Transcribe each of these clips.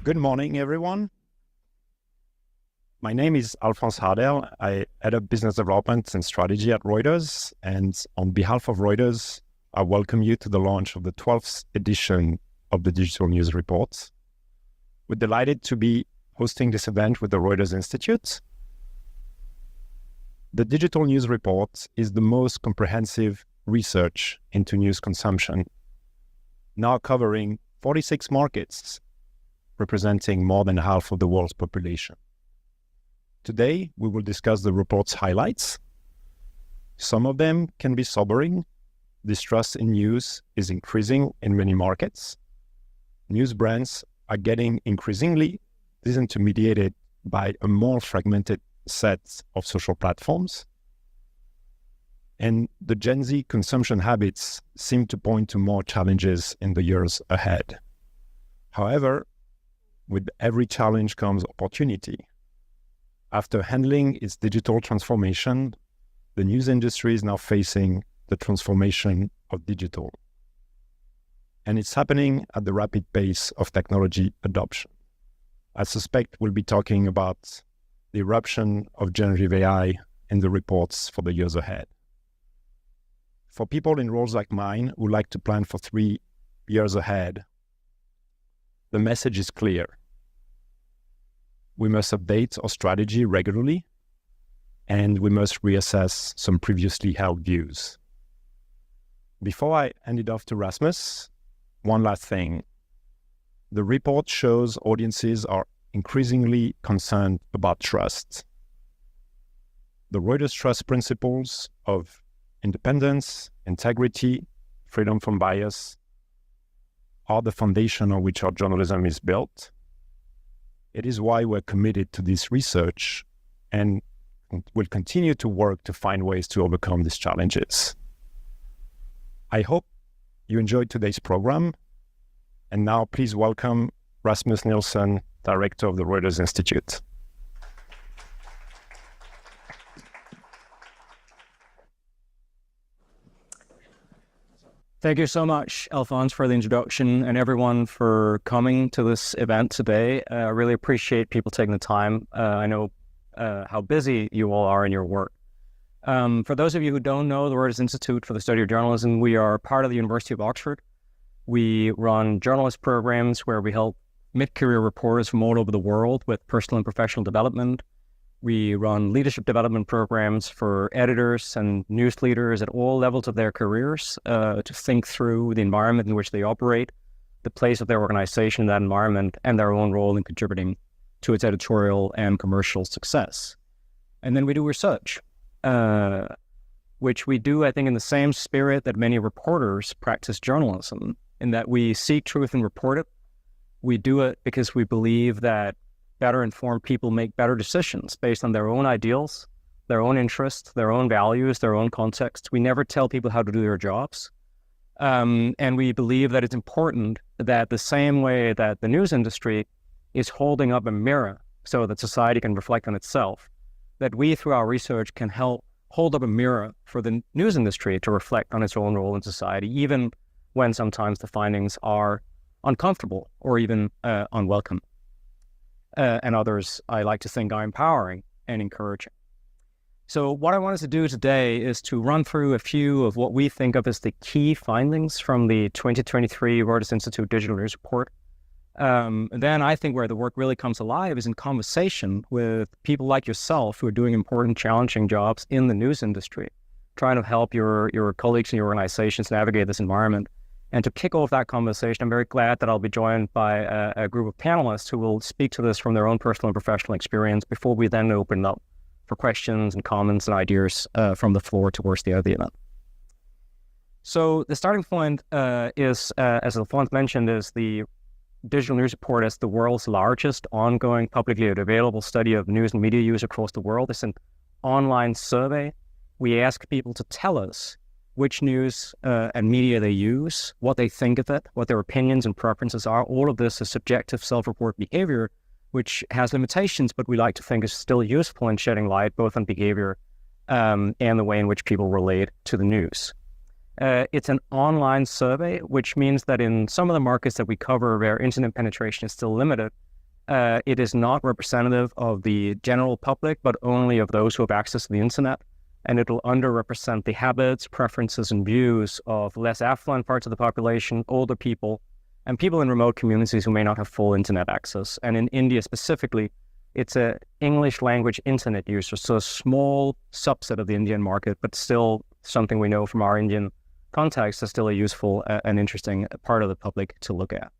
Good morning, everyone. My name is Alphonse Hardel. I head up business development and strategy at Reuters. And on behalf of Reuters, I welcome you to the launch of the 12th edition of the Digital News Report. We're delighted to be hosting this event with the Reuters Institute. The Digital News Report is the most comprehensive research into news consumption, now covering 46 markets, representing more than half of the world's population. Today, we will discuss the report's highlights. Some of them can be sobering. Distrust in news is increasing in many markets. News brands are getting increasingly disintermediated by a more fragmented set of social platforms. And the Gen Z consumption habits seem to point to more challenges in the years ahead. However, with every challenge comes opportunity. After handling its digital transformation, the news industry is now facing the transformation of digital. And it's happening at the rapid pace of technology adoption. I suspect we'll be talking about the eruption of generative AI in the reports for the years ahead. For people in roles like mine who like to plan for 3 years ahead, the message is clear. We must update our strategy regularly, and we must reassess some previously held views. Before I hand it off to Rasmus, one last thing. The report shows audiences are increasingly concerned about trust. The Reuters trust principles of independence, integrity, freedom from bias are the foundation on which our journalism is built. It is why we're committed to this research and will continue to work to find ways to overcome these challenges. I hope you enjoyed today's program. And now please welcome Rasmus Nielsen, Director of the Reuters Institute. Thank you so much, Alphonse, for the introduction and everyone for coming to this event today. I really appreciate people taking the time. I know how busy you all are in your work. For those of you who don't know the Reuters Institute for the Study of Journalism, we are part of the University of Oxford. We run journalist programs where we help mid-career reporters from all over the world with personal and professional development. We run leadership development programs for editors and news leaders at all levels of their careers to think through the environment in which they operate, the place of their organization in that environment, and their own role in contributing to its editorial and commercial success. And then we do research, which we do, I think, in the same spirit that many reporters practice journalism, in that we seek truth and report it. We do it because we believe that better informed people make better decisions based on their own ideals, their own interests, their own values, their own context. We never tell people how to do their jobs. And we believe that it's important that the same way that the news industry is holding up a mirror so that society can reflect on itself, that we, through our research, can help hold up a mirror for the news industry to reflect on its own role in society, even when sometimes the findings are uncomfortable or even unwelcome. And others, I like to think, are empowering and encouraging. So what I wanted to do today is to run through a few of what we think of as the key findings from the 2023 Reuters Institute Digital News Report. Then I think where the work really comes alive is in conversation with people like yourself who are doing important, challenging jobs in the news industry, trying to help your colleagues and your organizations navigate this environment. And to kick off that conversation, I'm very glad that I'll be joined by a group of panelists who will speak to this from their own personal and professional experience before we then open up for questions and comments and ideas from the floor towards the end of the event. So the starting point is, as Alphonse mentioned, is the Digital News Report as the world's largest ongoing publicly available study of news and media use across the world. It's an online survey. We ask people to tell us which news and media they use, what they think of it, what their opinions and preferences are. All of this is subjective self-report behavior, which has limitations, but we like to think is still useful in shedding light both on behavior and the way in which people relate to the news. It's an online survey, which means that in some of the markets that we cover where internet penetration is still limited, It is not representative of the general public, but only of those who have access to the internet. And it'll underrepresent the habits, preferences, and views of less affluent parts of the population, older people, and people in remote communities who may not have full internet access. And in India specifically, it's an English language internet user, so a small subset of the Indian market, but still something we know from our Indian context is still a useful and interesting part of the public to look at.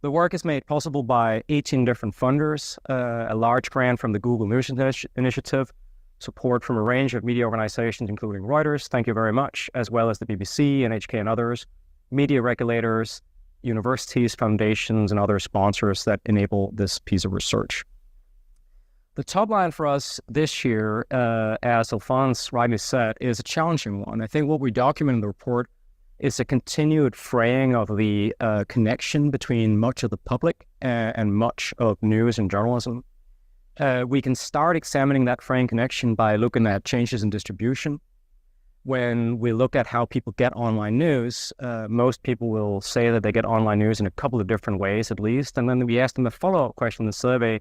The work is made possible by 18 different funders, a large grant from the Google News Initiative, support from a range of media organizations, including Reuters, thank you very much, as well as the BBC, NHK, and others, media regulators, universities, foundations, and other sponsors that enable this piece of research. The top line for us this year, as Alphonse rightly said, is a challenging one. I think what we document in the report is a continued fraying of the connection between much of the public and much of news and journalism. We can start examining that fraying connection by looking at changes in distribution. When we look at how people get online news, most people will say that they get online news in a couple of different ways at least. And then we ask them a follow-up question in the survey,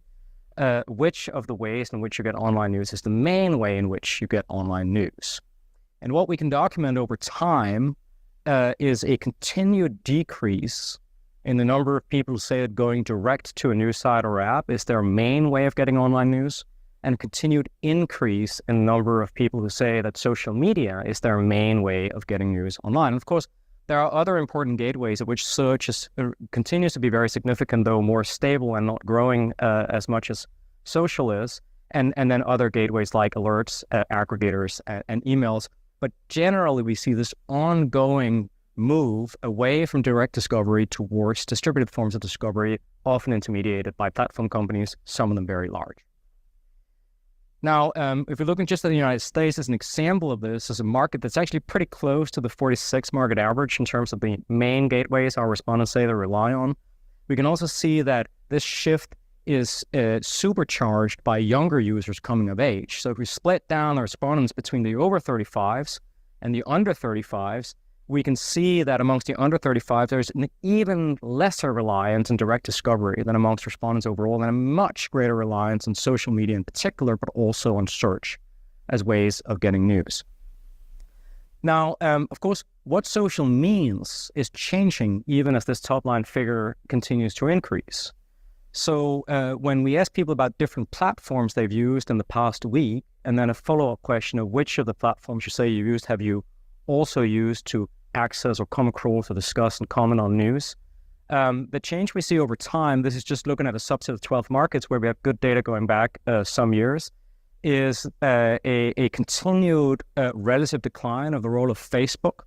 which of the ways in which you get online news is the main way in which you get online news? And what we can document over time is a continued decrease in the number of people who say that going direct to a news site or app is their main way of getting online news, and a continued increase in the number of people who say that social media is their main way of getting news online. Of course, there are other important gateways at which search continues to be very significant, though more stable and not growing as much as social is, and then other gateways like alerts, aggregators, and emails. But generally, we see this ongoing move away from direct discovery towards distributed forms of discovery, often intermediated by platform companies, some of them very large. Now, if you're looking just at the United States as an example of this, as a market that's actually pretty close to the 46 market average in terms of the main gateways our respondents say they rely on, we can also see that this shift is supercharged by younger users coming of age. So if we split down our respondents between the over 35s and the under 35s, we can see that amongst the under 35s, there's an even lesser reliance on direct discovery than amongst respondents overall, and a much greater reliance on social media in particular, but also on search as ways of getting news. Now, of course, what social means is changing even as this top-line figure continues to increase. So when we ask people about different platforms they've used in the past week, and then a follow-up question of which of the platforms you say you used have you also used to access or come across or discuss and comment on news. The change we see over time, this is just looking at a subset of 12 markets where we have good data going back some years, is a continued relative decline of the role of Facebook.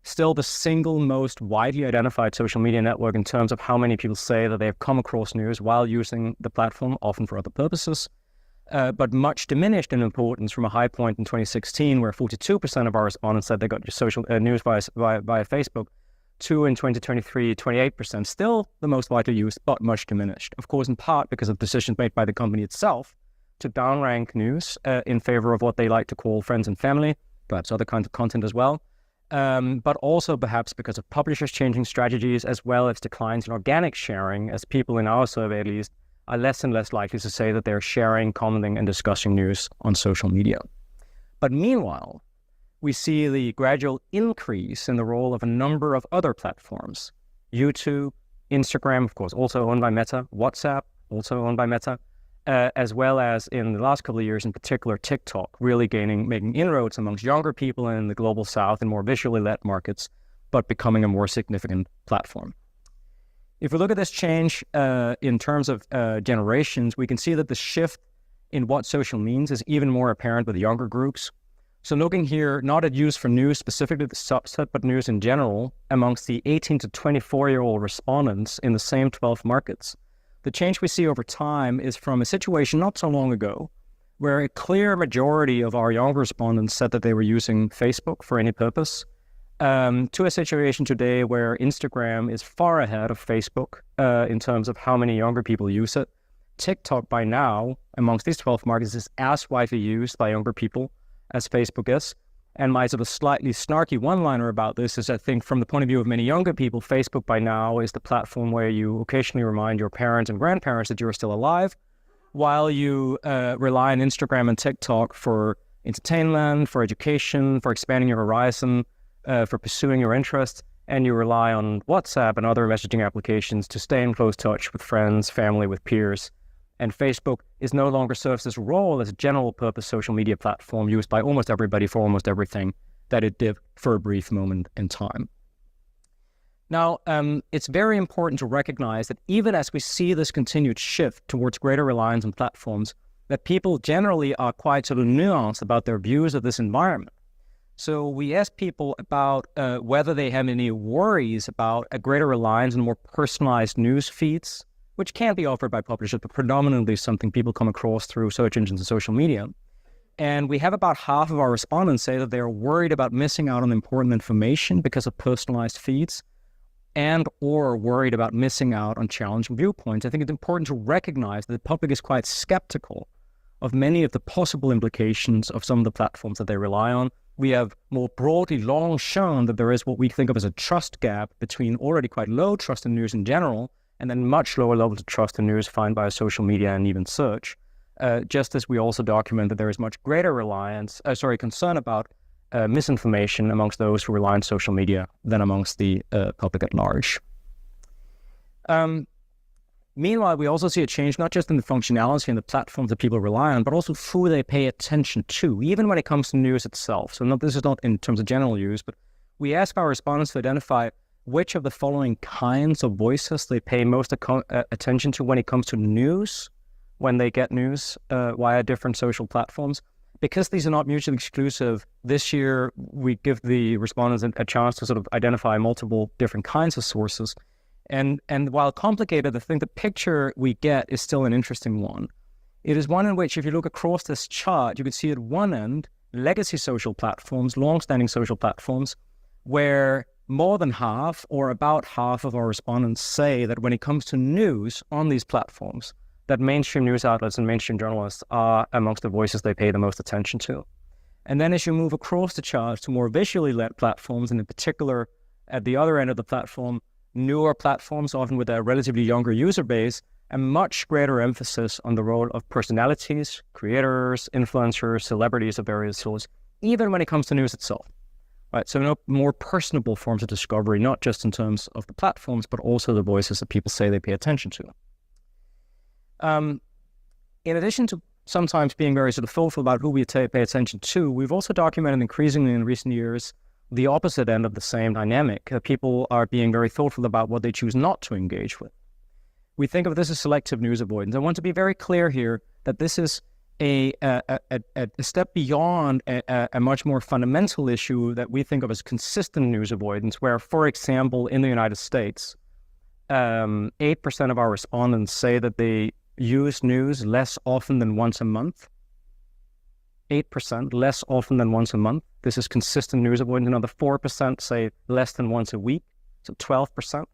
Still the single most widely identified social media network in terms of how many people say that they have come across news while using the platform, often for other purposes. But much diminished in importance from a high point in 2016, where 42% of our respondents said they got social news via Facebook, to in 2023, 28%. Still the most widely used, but much diminished. Of course, in part because of decisions made by the company itself to downrank news in favor of what they like to call friends and family, perhaps other kinds of content as well. But also perhaps because of publishers changing strategies, as well as declines in organic sharing, as people in our survey at least are less and less likely to say that they're sharing, commenting, and discussing news on social media. But meanwhile, we see the gradual increase in the role of a number of other platforms. YouTube, Instagram, of course, also owned by Meta, WhatsApp, also owned by Meta, as well as in the last couple of years, in particular, TikTok, really making inroads amongst younger people in the global south and more visually led markets, but becoming a more significant platform. If we look at this change in terms of generations, we can see that the shift in what social means is even more apparent with younger groups. So looking here, not at use for news, specifically the subset, but news in general, amongst the 18 to 24-year-old respondents in the same 12 markets, the change we see over time is from a situation not so long ago, where a clear majority of our younger respondents said that they were using Facebook for any purpose, to a situation today where Instagram is far ahead of Facebook in terms of how many younger people use it. TikTok by now, amongst these 12 markets, is as widely used by younger people as Facebook is. And my sort of slightly snarky one-liner about this is, I think, from the point of view of many younger people, Facebook by now is the platform where you occasionally remind your parents and grandparents that you're still alive, while you rely on Instagram and TikTok for entertainment, for education, for expanding your horizon, for pursuing your interests, and you rely on WhatsApp and other messaging applications to stay in close touch with friends, family, with peers. And Facebook is no longer serves this role as a general-purpose social media platform used by almost everybody for almost everything that it did for a brief moment in time. Now, it's very important to recognize that even as we see this continued shift towards greater reliance on platforms, that people generally are quite sort of nuanced about their views of this environment. So we ask people about whether they have any worries about a greater reliance on more personalized news feeds, which can be offered by publishers, but predominantly something people come across through search engines and social media. And we have about half of our respondents say that they're worried about missing out on important information because of personalized feeds, and or worried about missing out on challenging viewpoints. I think it's important to recognize that the public is quite skeptical of many of the possible implications of some of the platforms that they rely on. We have more broadly long shown that there is what we think of as a trust gap between already quite low trust in news in general and then much lower levels of trust in news found by social media and even search. Just as we also document that there is much greater concern about misinformation amongst those who rely on social media than amongst the public at large. Meanwhile, we also see a change not just in the functionality and the platforms that people rely on, but also who they pay attention to, even when it comes to news itself. So this is not in terms of general use, but we ask our respondents to identify which of the following kinds of voices they pay most attention to when it comes to news, when they get news via different social platforms. Because these are not mutually exclusive, this year we give the respondents a chance to sort of identify multiple different kinds of sources. And while complicated, I think the picture we get is still an interesting one. It is one in which, if you look across this chart, you can see at one end, legacy social platforms, long-standing social platforms, where more than half or about half of our respondents say that when it comes to news on these platforms, that mainstream news outlets and mainstream journalists are amongst the voices they pay the most attention to. And then as you move across the chart to more visually led platforms, and in particular at the other end of the platform, newer platforms, often with a relatively younger user base, a much greater emphasis on the role of personalities, creators, influencers, celebrities of various sorts, even when it comes to news itself. Right, so more personable forms of discovery, not just in terms of the platforms, but also the voices that people say they pay attention to. In addition to sometimes being very sort of thoughtful about who we pay attention to, we've also documented increasingly in recent years the opposite end of the same dynamic. People are being very thoughtful about what they choose not to engage with. We think of this as selective news avoidance. I want to be very clear here that this is a step beyond a much more fundamental issue that we think of as consistent news avoidance, where, for example, in the United States, 8% of our respondents say that they use news less often than once a month. 8% less often than once a month. This is consistent news avoidance. Another 4% say less than once a week, so 12%.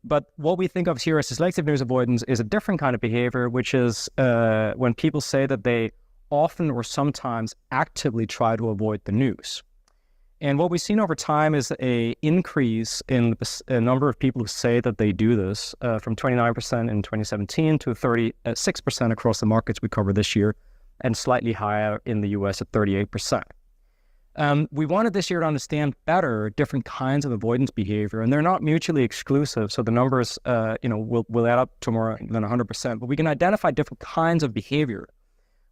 But what we think of here as selective news avoidance is a different kind of behavior, which is when people say that they often or sometimes actively try to avoid the news. And what we've seen over time is an increase in the number of people who say that they do this from 29% in 2017 to 36% across the markets we cover this year, and slightly higher in the US at 38%. We wanted this year to understand better different kinds of avoidance behavior, and they're not mutually exclusive. So the numbers, will add up to more than 100%. But we can identify different kinds of behavior,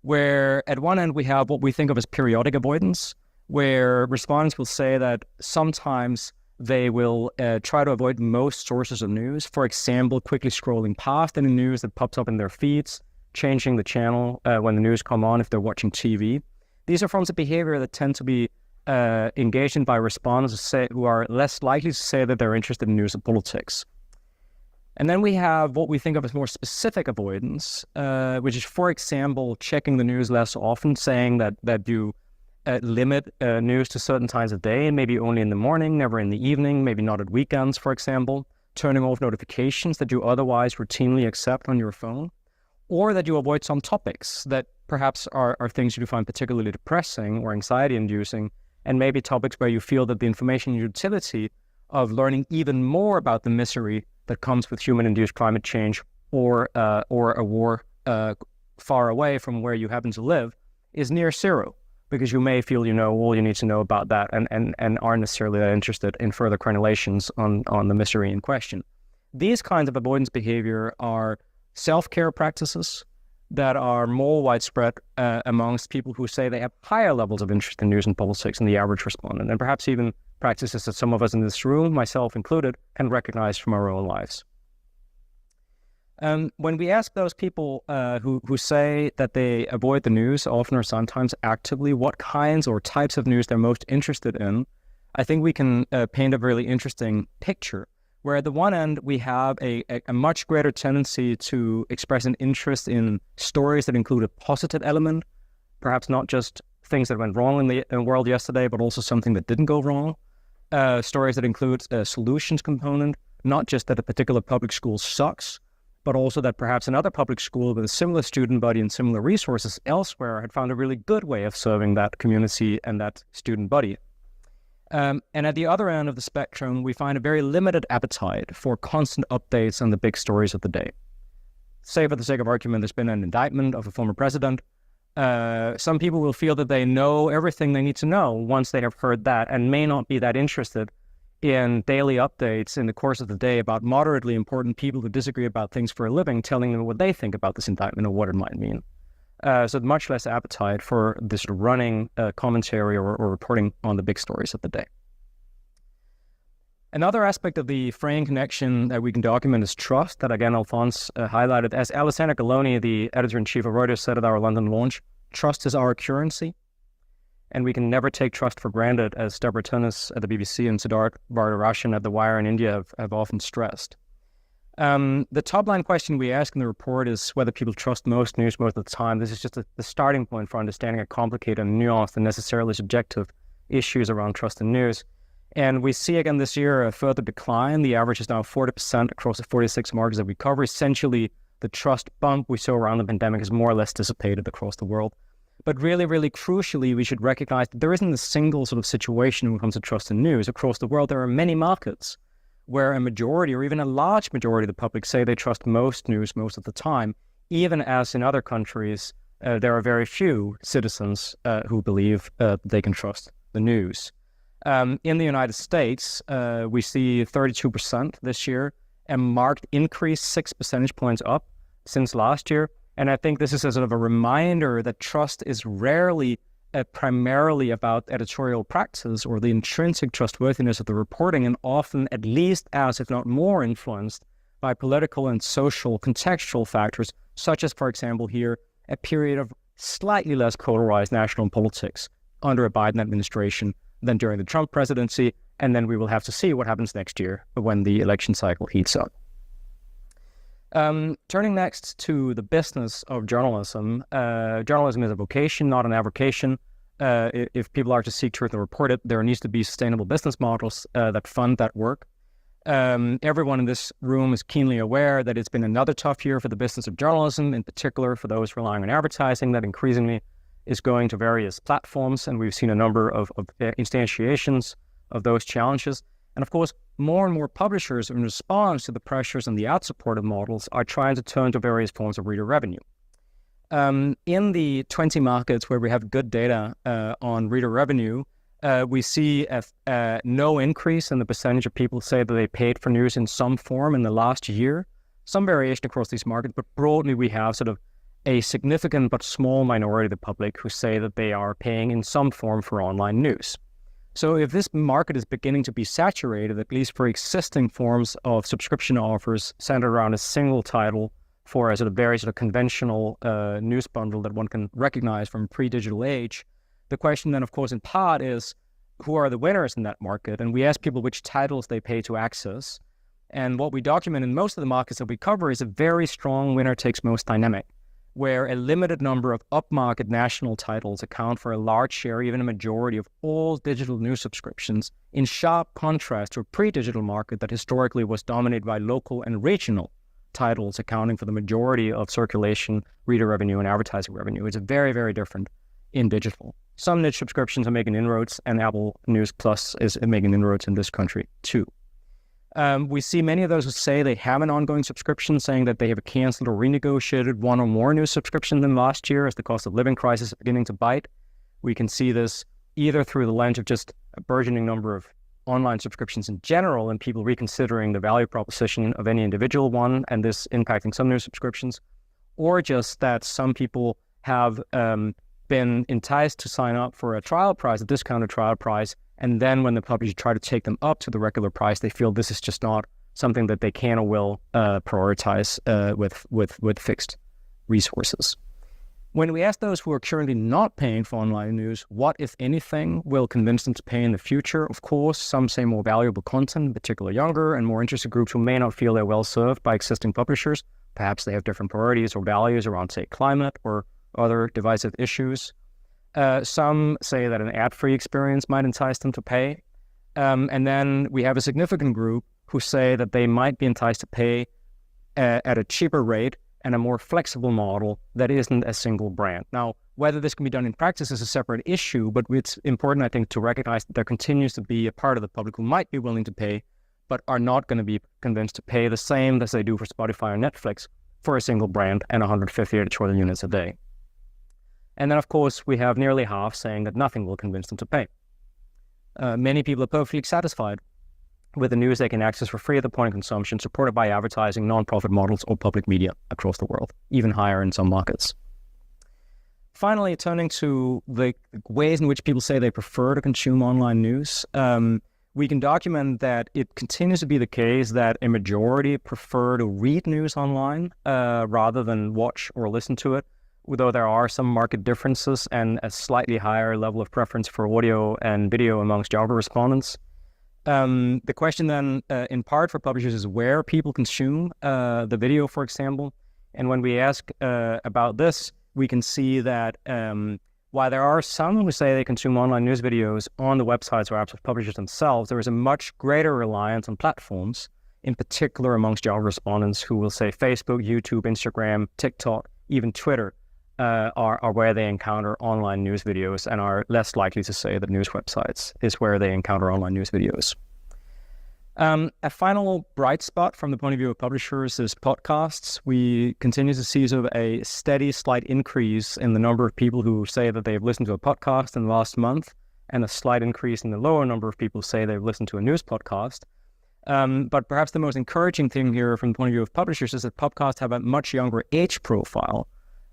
where at one end we have what we think of as periodic avoidance, where respondents will say that sometimes they will try to avoid most sources of news. For example, quickly scrolling past any news that pops up in their feeds, changing the channel when the news come on if they're watching TV. These are forms of behavior that tend to be engaged in by respondents who are less likely to say that they're interested in news and politics. And then we have what we think of as more specific avoidance, which is, for example, checking the news less often, saying that you limit news to certain times of day, maybe only in the morning, never in the evening, maybe not at weekends, for example, turning off notifications that you otherwise routinely accept on your phone, or that you avoid some topics that perhaps are things you find particularly depressing or anxiety-inducing, and maybe topics where you feel that the information utility of learning even more about the misery that comes with human-induced climate change or a war far away from where you happen to live is near zero, because you may feel you know all you need to know about that and aren't necessarily that interested in further crenulations on the misery in question. These kinds of avoidance behavior are self-care practices that are more widespread amongst people who say they have higher levels of interest in news and politics than the average respondent, and perhaps even practices that some of us in this room, myself included, can recognize from our own lives. When we ask those people who say that they avoid the news, often or sometimes actively, what kinds or types of news they're most interested in, I think we can paint a really interesting picture, where at the one end we have a much greater tendency to express an interest in stories that include a positive element, perhaps not just things that went wrong in the world yesterday, but also something that didn't go wrong. Stories that include a solutions component, not just that a particular public school sucks, but also that perhaps another public school with a similar student body and similar resources elsewhere had found a really good way of serving that community and that student body. And at the other end of the spectrum, we find a very limited appetite for constant updates on the big stories of the day. Say, for the sake of argument, there's been an indictment of a former president. Some people will feel that they know everything they need to know once they have heard that, and may not be that interested in daily updates in the course of the day about moderately important people who disagree about things for a living, telling them what they think about this indictment or what it might mean. So much less appetite for this running commentary or reporting on the big stories of the day. Another aspect of the fraying connection that we can document is trust, that again Alphonse highlighted. As Alessandra Galloni, the editor-in-chief of Reuters, said at our London launch, trust is our currency, and we can never take trust for granted, as Deborah Tunnis at the BBC and Siddharth Varadarajan at The Wire in India have often stressed. The top-line question we ask in the report is whether people trust most news most of the time. This is just the starting point for understanding a complicated and nuanced and necessarily subjective issues around trust in news. And we see again this year a further decline. The average is now 40% across the 46 markets that we cover. Essentially, the trust bump we saw around the pandemic is more or less dissipated across the world. But really, really crucially, we should recognize that there isn't a single sort of situation when it comes to trust in news. Across the world, there are many markets where a majority or even a large majority of the public say they trust most news most of the time, even as in other countries, there are very few citizens who believe they can trust the news. In the United States, we see 32% this year, a marked increase, 6 percentage points up since last year. And I think this is a sort of a reminder that trust is rarely primarily about editorial practice or the intrinsic trustworthiness of the reporting, and often at least as, if not more, influenced by political and social contextual factors, such as, for example, here, a period of slightly less polarized national politics under a Biden administration than during the Trump presidency, and then we will have to see what happens next year when the election cycle heats up. Turning next to the business of journalism. Journalism is a vocation, not an avocation. If people are to seek truth and report it, there needs to be sustainable business models that fund that work. Everyone in this room is keenly aware that it's been another tough year for the business of journalism, in particular for those relying on advertising that increasingly is going to various platforms, and we've seen a number of instantiations of those challenges. And of course, more and more publishers, in response to the pressures and the ad-supported models, are trying to turn to various forms of reader revenue. In the 20 markets where we have good data on reader revenue, we see no increase in the percentage of people say that they paid for news in some form in the last year. Some variation across these markets, but broadly we have sort of a significant but small minority of the public who say that they are paying in some form for online news. So if this market is beginning to be saturated, at least for existing forms of subscription offers centered around a single title for a sort of very sort of conventional news bundle that one can recognize from pre-digital age, the question then, of course, in part is, who are the winners in that market? And we ask people which titles they pay to access. And what we document in most of the markets that we cover is a very strong winner-takes-most dynamic, where a limited number of upmarket national titles account for a large share, even a majority of all digital news subscriptions, in sharp contrast to a pre-digital market that historically was dominated by local and regional titles accounting for the majority of circulation, reader revenue, and advertising revenue. It's very, very different in digital. Some niche subscriptions are making inroads, and Apple News Plus is making inroads in this country too. We see many of those who say they have an ongoing subscription, saying that they have canceled or renegotiated one or more new subscriptions than last year as the cost of living crisis is beginning to bite. We can see this either through the lens of just a burgeoning number of online subscriptions in general and people reconsidering the value proposition of any individual one, and this impacting some new subscriptions, or just that some people have been enticed to sign up for a trial price, a discounted trial price, and then when the publisher try to take them up to the regular price, they feel this is just not something that they can or will prioritize with fixed resources. When we ask those who are currently not paying for online news, what, if anything, will convince them to pay in the future? Of course, some say more valuable content, particularly younger and more interested groups who may not feel they're well served by existing publishers. Perhaps they have different priorities or values around, say, climate or other divisive issues. Some say that an ad-free experience might entice them to pay. And then we have a significant group who say that they might be enticed to pay at a cheaper rate and a more flexible model that isn't a single brand. Now, whether this can be done in practice is a separate issue, but it's important, I think, to recognize that there continues to be a part of the public who might be willing to pay, but are not going to be convinced to pay the same as they do for Spotify or Netflix for a single brand and 150 editorial units a day. And then, of course, we have nearly half saying that nothing will convince them to pay. Many people are perfectly satisfied with the news they can access for free at the point of consumption, supported by advertising, non-profit models, or public media across the world, even higher in some markets. Finally, turning to the ways in which people say they prefer to consume online news, we can document that it continues to be the case that a majority prefer to read news online rather than watch or listen to it, though there are some market differences and a slightly higher level of preference for audio and video amongst younger respondents. The question then, in part for publishers, is where people consume the video, for example. And when we ask about this, we can see that while there are some who say they consume online news videos on the websites or apps of publishers themselves, there is a much greater reliance on platforms, in particular amongst younger respondents who will say Facebook, YouTube, Instagram, TikTok, even Twitter are where they encounter online news videos and are less likely to say that news websites is where they encounter online news videos. A final bright spot from the point of view of publishers is podcasts. We continue to see sort of a steady, slight increase in the number of people who say that they've listened to a podcast in the last month, and a slight increase in the lower number of people who say they've listened to a news podcast. But perhaps the most encouraging thing here from the point of view of publishers is that podcasts have a much younger age profile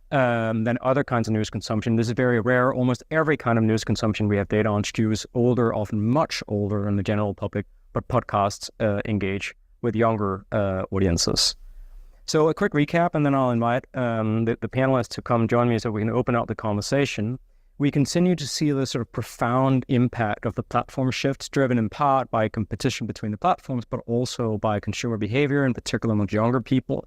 than other kinds of news consumption. This is very rare. Almost every kind of news consumption we have data on skews older, often much older than the general public, but podcasts engage with younger audiences. So a quick recap, and then I'll invite the panelists to come join me so we can open up the conversation. We continue to see the sort of profound impact of the platform shifts, driven in part by competition between the platforms, but also by consumer behavior, in particular among younger people.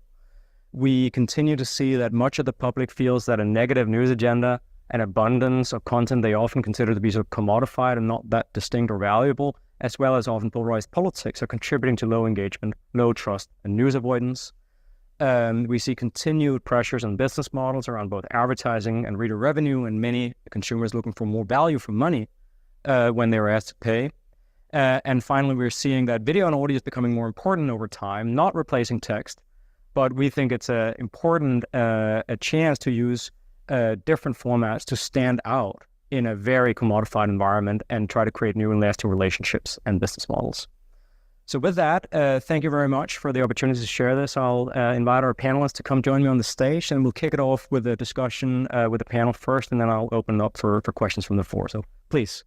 We continue to see that much of the public feels that a negative news agenda and abundance of content they often consider to be sort of commodified and not that distinct or valuable, as well as often polarized politics, are contributing to low engagement, low trust, and news avoidance. We see continued pressures on business models around both advertising and reader revenue, and many consumers looking for more value for money when they're asked to pay. And finally, we're seeing that video and audio is becoming more important over time, not replacing text, but we think it's important a chance to use different formats to stand out in a very commodified environment and try to create new and lasting relationships and business models. So with that, thank you very much for the opportunity to share this. I'll invite our panelists to come join me on the stage, and we'll kick it off with a discussion with the panel first, and then I'll open it up for questions from the floor. So please.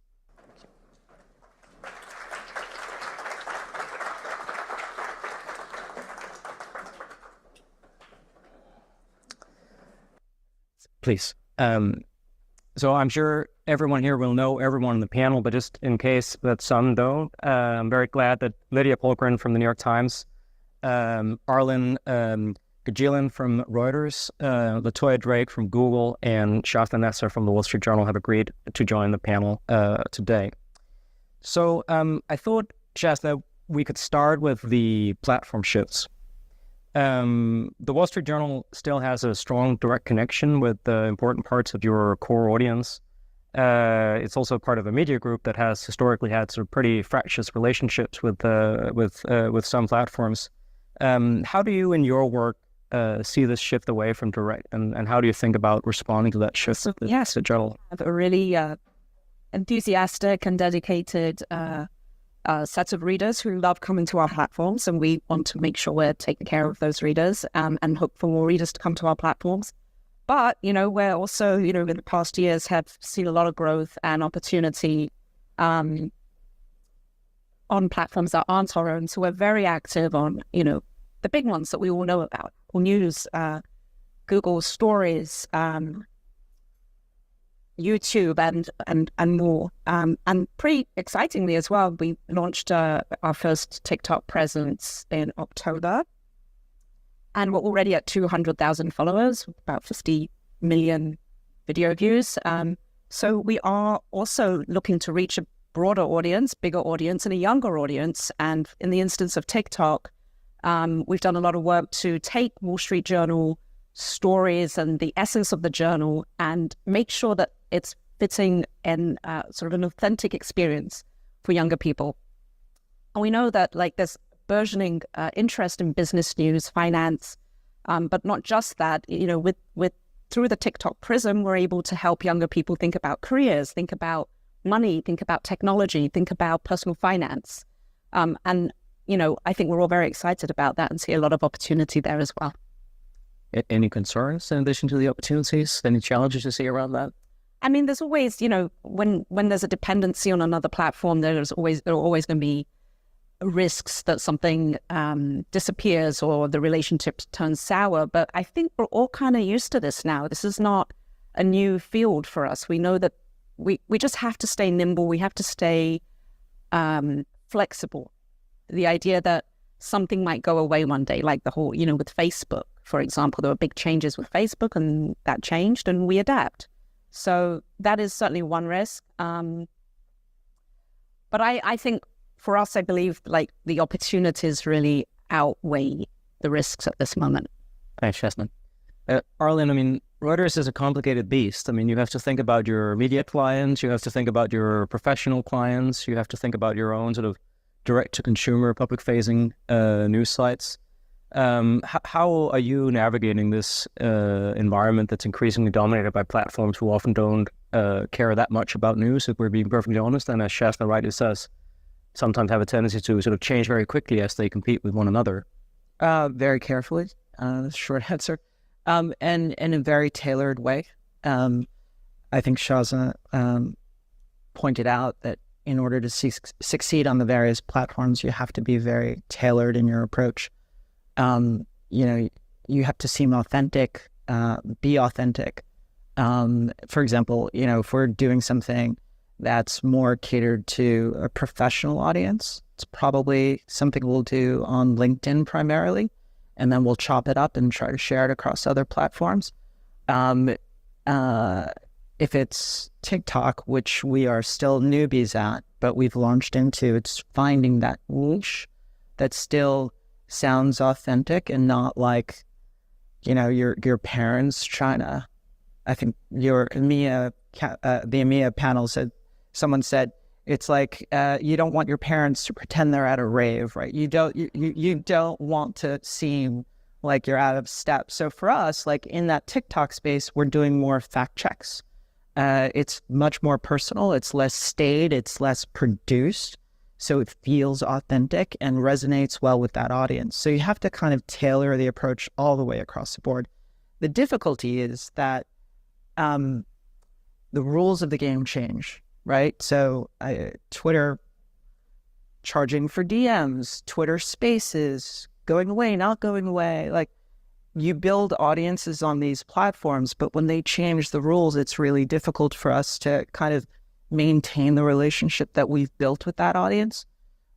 Please. So I'm sure everyone here will know everyone on the panel, but just in case that some don't, I'm very glad that Lydia Polgren from the New York Times, Arlen Gajilan from Reuters, Latoya Drake from Google, and Shasta Nesser from the Wall Street Journal have agreed to join the panel today. So I thought, Shasta, we could start with the platform shifts. The Wall Street Journal still has a strong direct connection with important parts of your core audience. It's also part of a media group that has historically had sort of pretty fractious relationships with some platforms. How do you, in your work, see this shift away from direct, and how do you think about responding to that shift? Yes, the journal have a really enthusiastic and dedicated sets of readers who love coming to our platforms, and we want to make sure we're taking care of those readers and hope for more readers to come to our platforms. But, we're also, in the past years have seen a lot of growth and opportunity on platforms that aren't our own. So we're very active on, the big ones that we all know about: Google News, Google Stories, YouTube, and more. And pretty excitingly as well, we launched our first TikTok presence in October. And we're already at 200,000 followers, about 50 million video views. So we are also looking to reach a broader audience, bigger audience, and a younger audience. And in the instance of TikTok, we've done a lot of work to take Wall Street Journal stories and the essence of the journal and make sure that it's fitting in sort of an authentic experience for younger people. And we know that there's burgeoning interest in business news, finance, but not just that. Through the TikTok prism, we're able to help younger people think about careers, think about money, think about technology, think about personal finance. And I think we're all very excited about that and see a lot of opportunity there as well. Any concerns in addition to the opportunities? Any challenges you see around that? I mean, there's always, when there's a dependency on another platform, there are always going to be risks that something disappears or the relationship turns sour. But I think we're all kind of used to this now. This is not a new field for us. We know that we just have to stay nimble. We have to stay flexible. The idea that something might go away one day, like the whole, with Facebook, for example, there were big changes with Facebook and that changed and we adapt. So that is certainly one risk. But I think for us, I believe the opportunities really outweigh the risks at this moment. Thanks, Jasmine. Arlen, I mean, Reuters is a complicated beast. I mean, you have to think about your media clients, you have to think about your professional clients, you have to think about your own sort of direct-to-consumer, public-facing news sites. How are you navigating this environment that's increasingly dominated by platforms who often don't care that much about news, if we're being perfectly honest, and as Shasta rightly says, sometimes have a tendency to sort of change very quickly as they compete with one another? Very carefully, the short answer, and in a very tailored way. I think Shasta pointed out that in order to succeed on the various platforms, you have to be very tailored in your approach. You have to seem authentic, be authentic. For example, if we're doing something that's more catered to a professional audience, it's probably something we'll do on LinkedIn primarily, and then we'll chop it up and try to share it across other platforms. If it's TikTok, which we are still newbies at, but we've launched into, it's finding that niche that still sounds authentic and not like, your parents trying to. I think the EMEA panel someone said it's like you don't want your parents to pretend they're at a rave, right? You don't want to seem like you're out of step. So for us, in that TikTok space, we're doing more fact checks. It's much more personal. It's less staid. It's less produced. So it feels authentic and resonates well with that audience. So you have to kind of tailor the approach all the way across the board. The difficulty is that the rules of the game change, right? So Twitter charging for DMs, Twitter Spaces, going away, not going away. You build audiences on these platforms, but when they change the rules, it's really difficult for us to kind of maintain the relationship that we've built with that audience.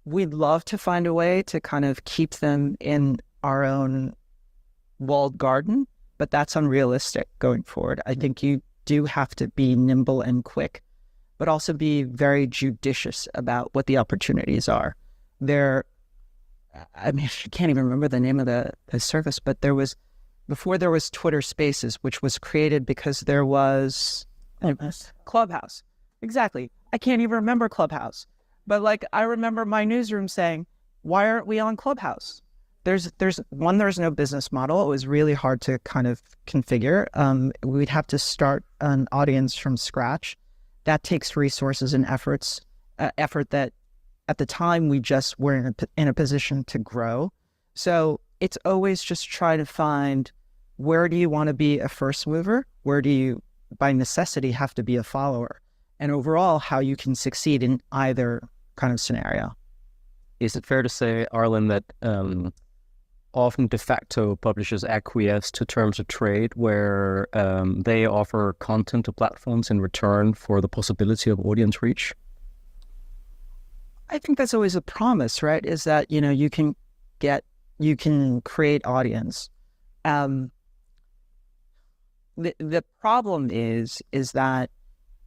We'd love to find a way to kind of keep them in our own walled garden, but that's unrealistic going forward. I think you do have to be nimble and quick, but also be very judicious about what the opportunities are. I mean, I can't even remember the name of the service, but before there was Twitter Spaces, which was created because there was Clubhouse. Exactly. I can't even remember Clubhouse. But like, I remember my newsroom saying, why aren't we on Clubhouse? There's no business model. It was really hard to kind of configure. We'd have to start an audience from scratch. That takes resources and effort that at the time we just were in a position to grow. So it's always just try to find, where do you want to be a first mover? Where do you, by necessity, have to be a follower? And overall, how you can succeed in either kind of scenario. Is it fair to say, Arlen, that often de facto publishers acquiesce to terms of trade where they offer content to platforms in return for the possibility of audience reach? I think that's always a promise, right? Is that, you can create audience. The problem is that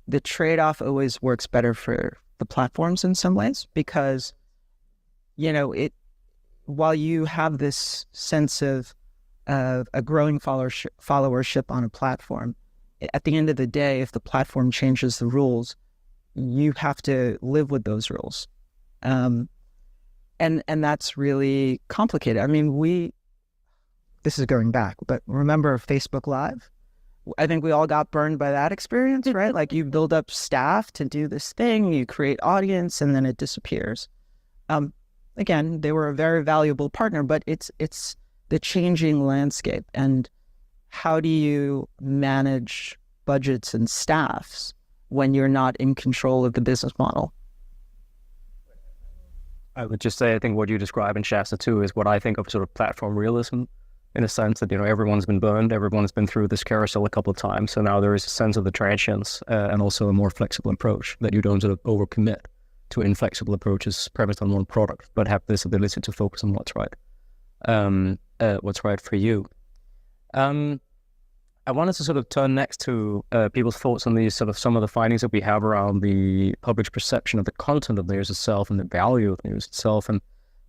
the trade-off always works better for the platforms in some ways, because, while you have this sense of a growing followership on a platform, at the end of the day, if the platform changes the rules, you have to live with those rules. And that's really complicated. I mean, this is going back, but remember Facebook Live? I think we all got burned by that experience, right? Like, you build up staff to do this thing, you create audience, and then it disappears. Again, they were a very valuable partner, but it's the changing landscape. And how do you manage budgets and staffs when you're not in control of the business model? I would just say, I think what you describe in Shasta 2 is what I think of sort of platform realism, in a sense that, everyone's been burned, everyone's been through this carousel a couple of times. So now there is a sense of the transience and also a more flexible approach, that you don't sort of overcommit to inflexible approaches premised on one product, but have this ability to focus on what's right for you. I wanted to sort of turn next to people's thoughts on these sort of some of the findings that we have around the public perception of the content of news itself and the value of news itself, and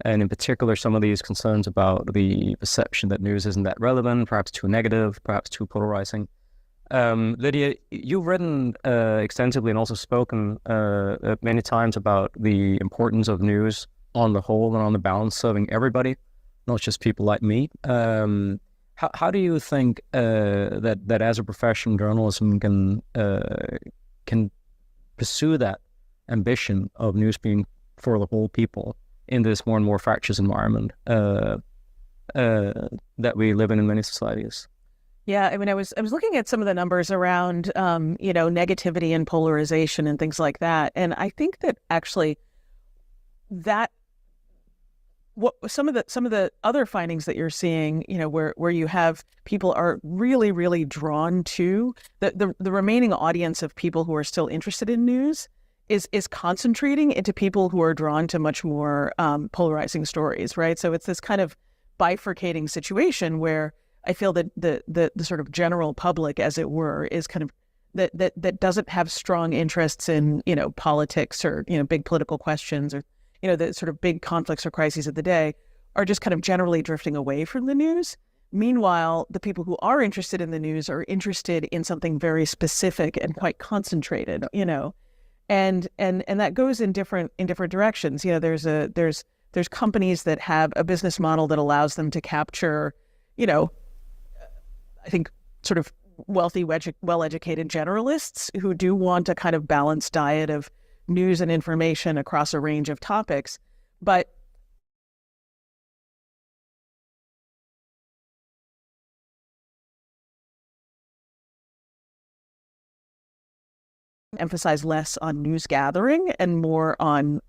in particular some of these concerns about the perception that news isn't that relevant, perhaps too negative, perhaps too polarizing. Lydia, you've written extensively and also spoken many times about the importance of news on the whole and on the balance, serving everybody, not just people like me. How do you think that as a profession, journalism can pursue that ambition of news being for the whole people in this more and more fractious environment that we live in many societies? Yeah, I mean, I was looking at some of the numbers around, negativity and polarization and things like that, and I think that actually what some of the other findings that you're seeing, where you have people are really, really drawn to the remaining audience of people who are still interested in news is concentrating into people who are drawn to much more polarizing stories, right? So it's this kind of bifurcating situation where I feel that the sort of general public, as it were, is kind of that doesn't have strong interests in politics or big political questions or the sort of big conflicts or crises of the day, are just kind of generally drifting away from the news. Meanwhile, the people who are interested in the news are interested in something very specific and quite concentrated, and that goes in different directions. There's companies that have a business model that allows them to capture, I think sort of wealthy, well-educated generalists who do want a kind of balanced diet of news and information across a range of topics, but emphasize less on news gathering and more on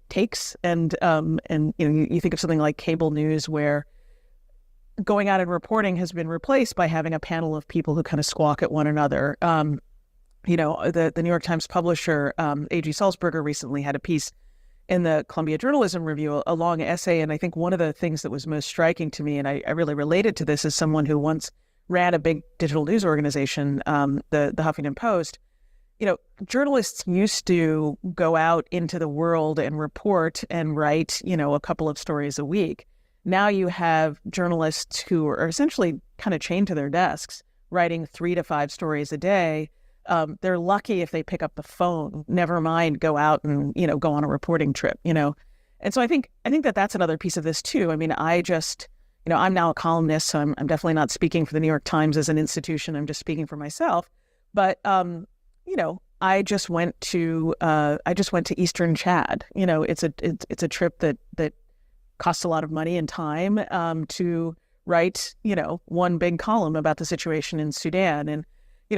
takes and you think of something like cable news, where going out and reporting has been replaced by having a panel of people who kind of squawk at one another. The New York Times publisher, A.G. Sulzberger, recently had a piece in the Columbia Journalism Review, a long essay. And I think one of the things that was most striking to me, and I really related to this as someone who once ran a big digital news organization, the Huffington Post, journalists used to go out into the world and report and write, a couple of stories a week. Now you have journalists who are essentially kind of chained to their desks, writing 3 to 5 stories a day. They're lucky if they pick up the phone, never mind go out and, go on a reporting trip, And so I think that that's another piece of this too. I mean, I'm now a columnist, so I'm definitely not speaking for the New York Times as an institution. I'm just speaking for myself. But, I just went to Eastern Chad. It's a trip that costs a lot of money and time to write, one big column about the situation in Sudan. And,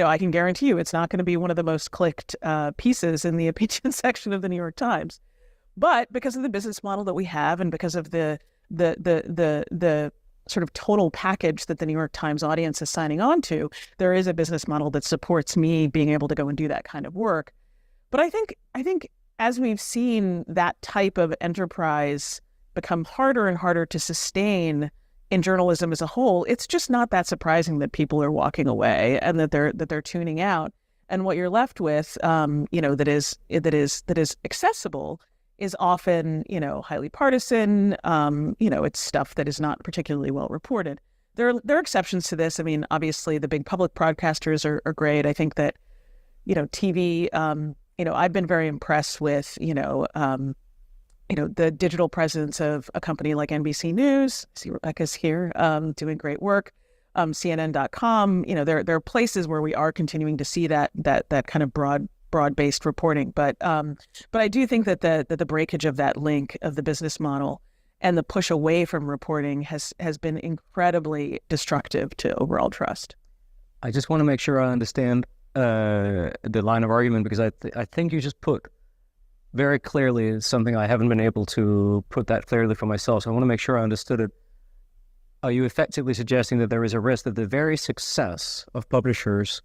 I can guarantee you it's not going to be one of the most clicked pieces in the opinion section of the New York Times. But because of the business model that we have and because of the sort of total package that the New York Times audience is signing on to, there is a business model that supports me being able to go and do that kind of work. But I think as we've seen that type of enterprise become harder and harder to sustain in journalism as a whole, it's just not that surprising that people are walking away and that they're tuning out. And what you're left with, that is accessible, is often, highly partisan. It's stuff that is not particularly well reported. There are exceptions to this. I mean, obviously, the big public broadcasters are great. I think that, TV. I've been very impressed with, the digital presence of a company like NBC News. I see Rebecca's here, doing great work. CNN.com. There are places where we are continuing to see that kind of broad-based reporting, but I do think that the breakage of that link of the business model and the push away from reporting has been incredibly destructive to overall trust. I just want to make sure I understand the line of argument, because I think you just put very clearly something I haven't been able to put that clearly for myself. So I want to make sure I understood it. Are you effectively suggesting that there is a risk that the very success of publishers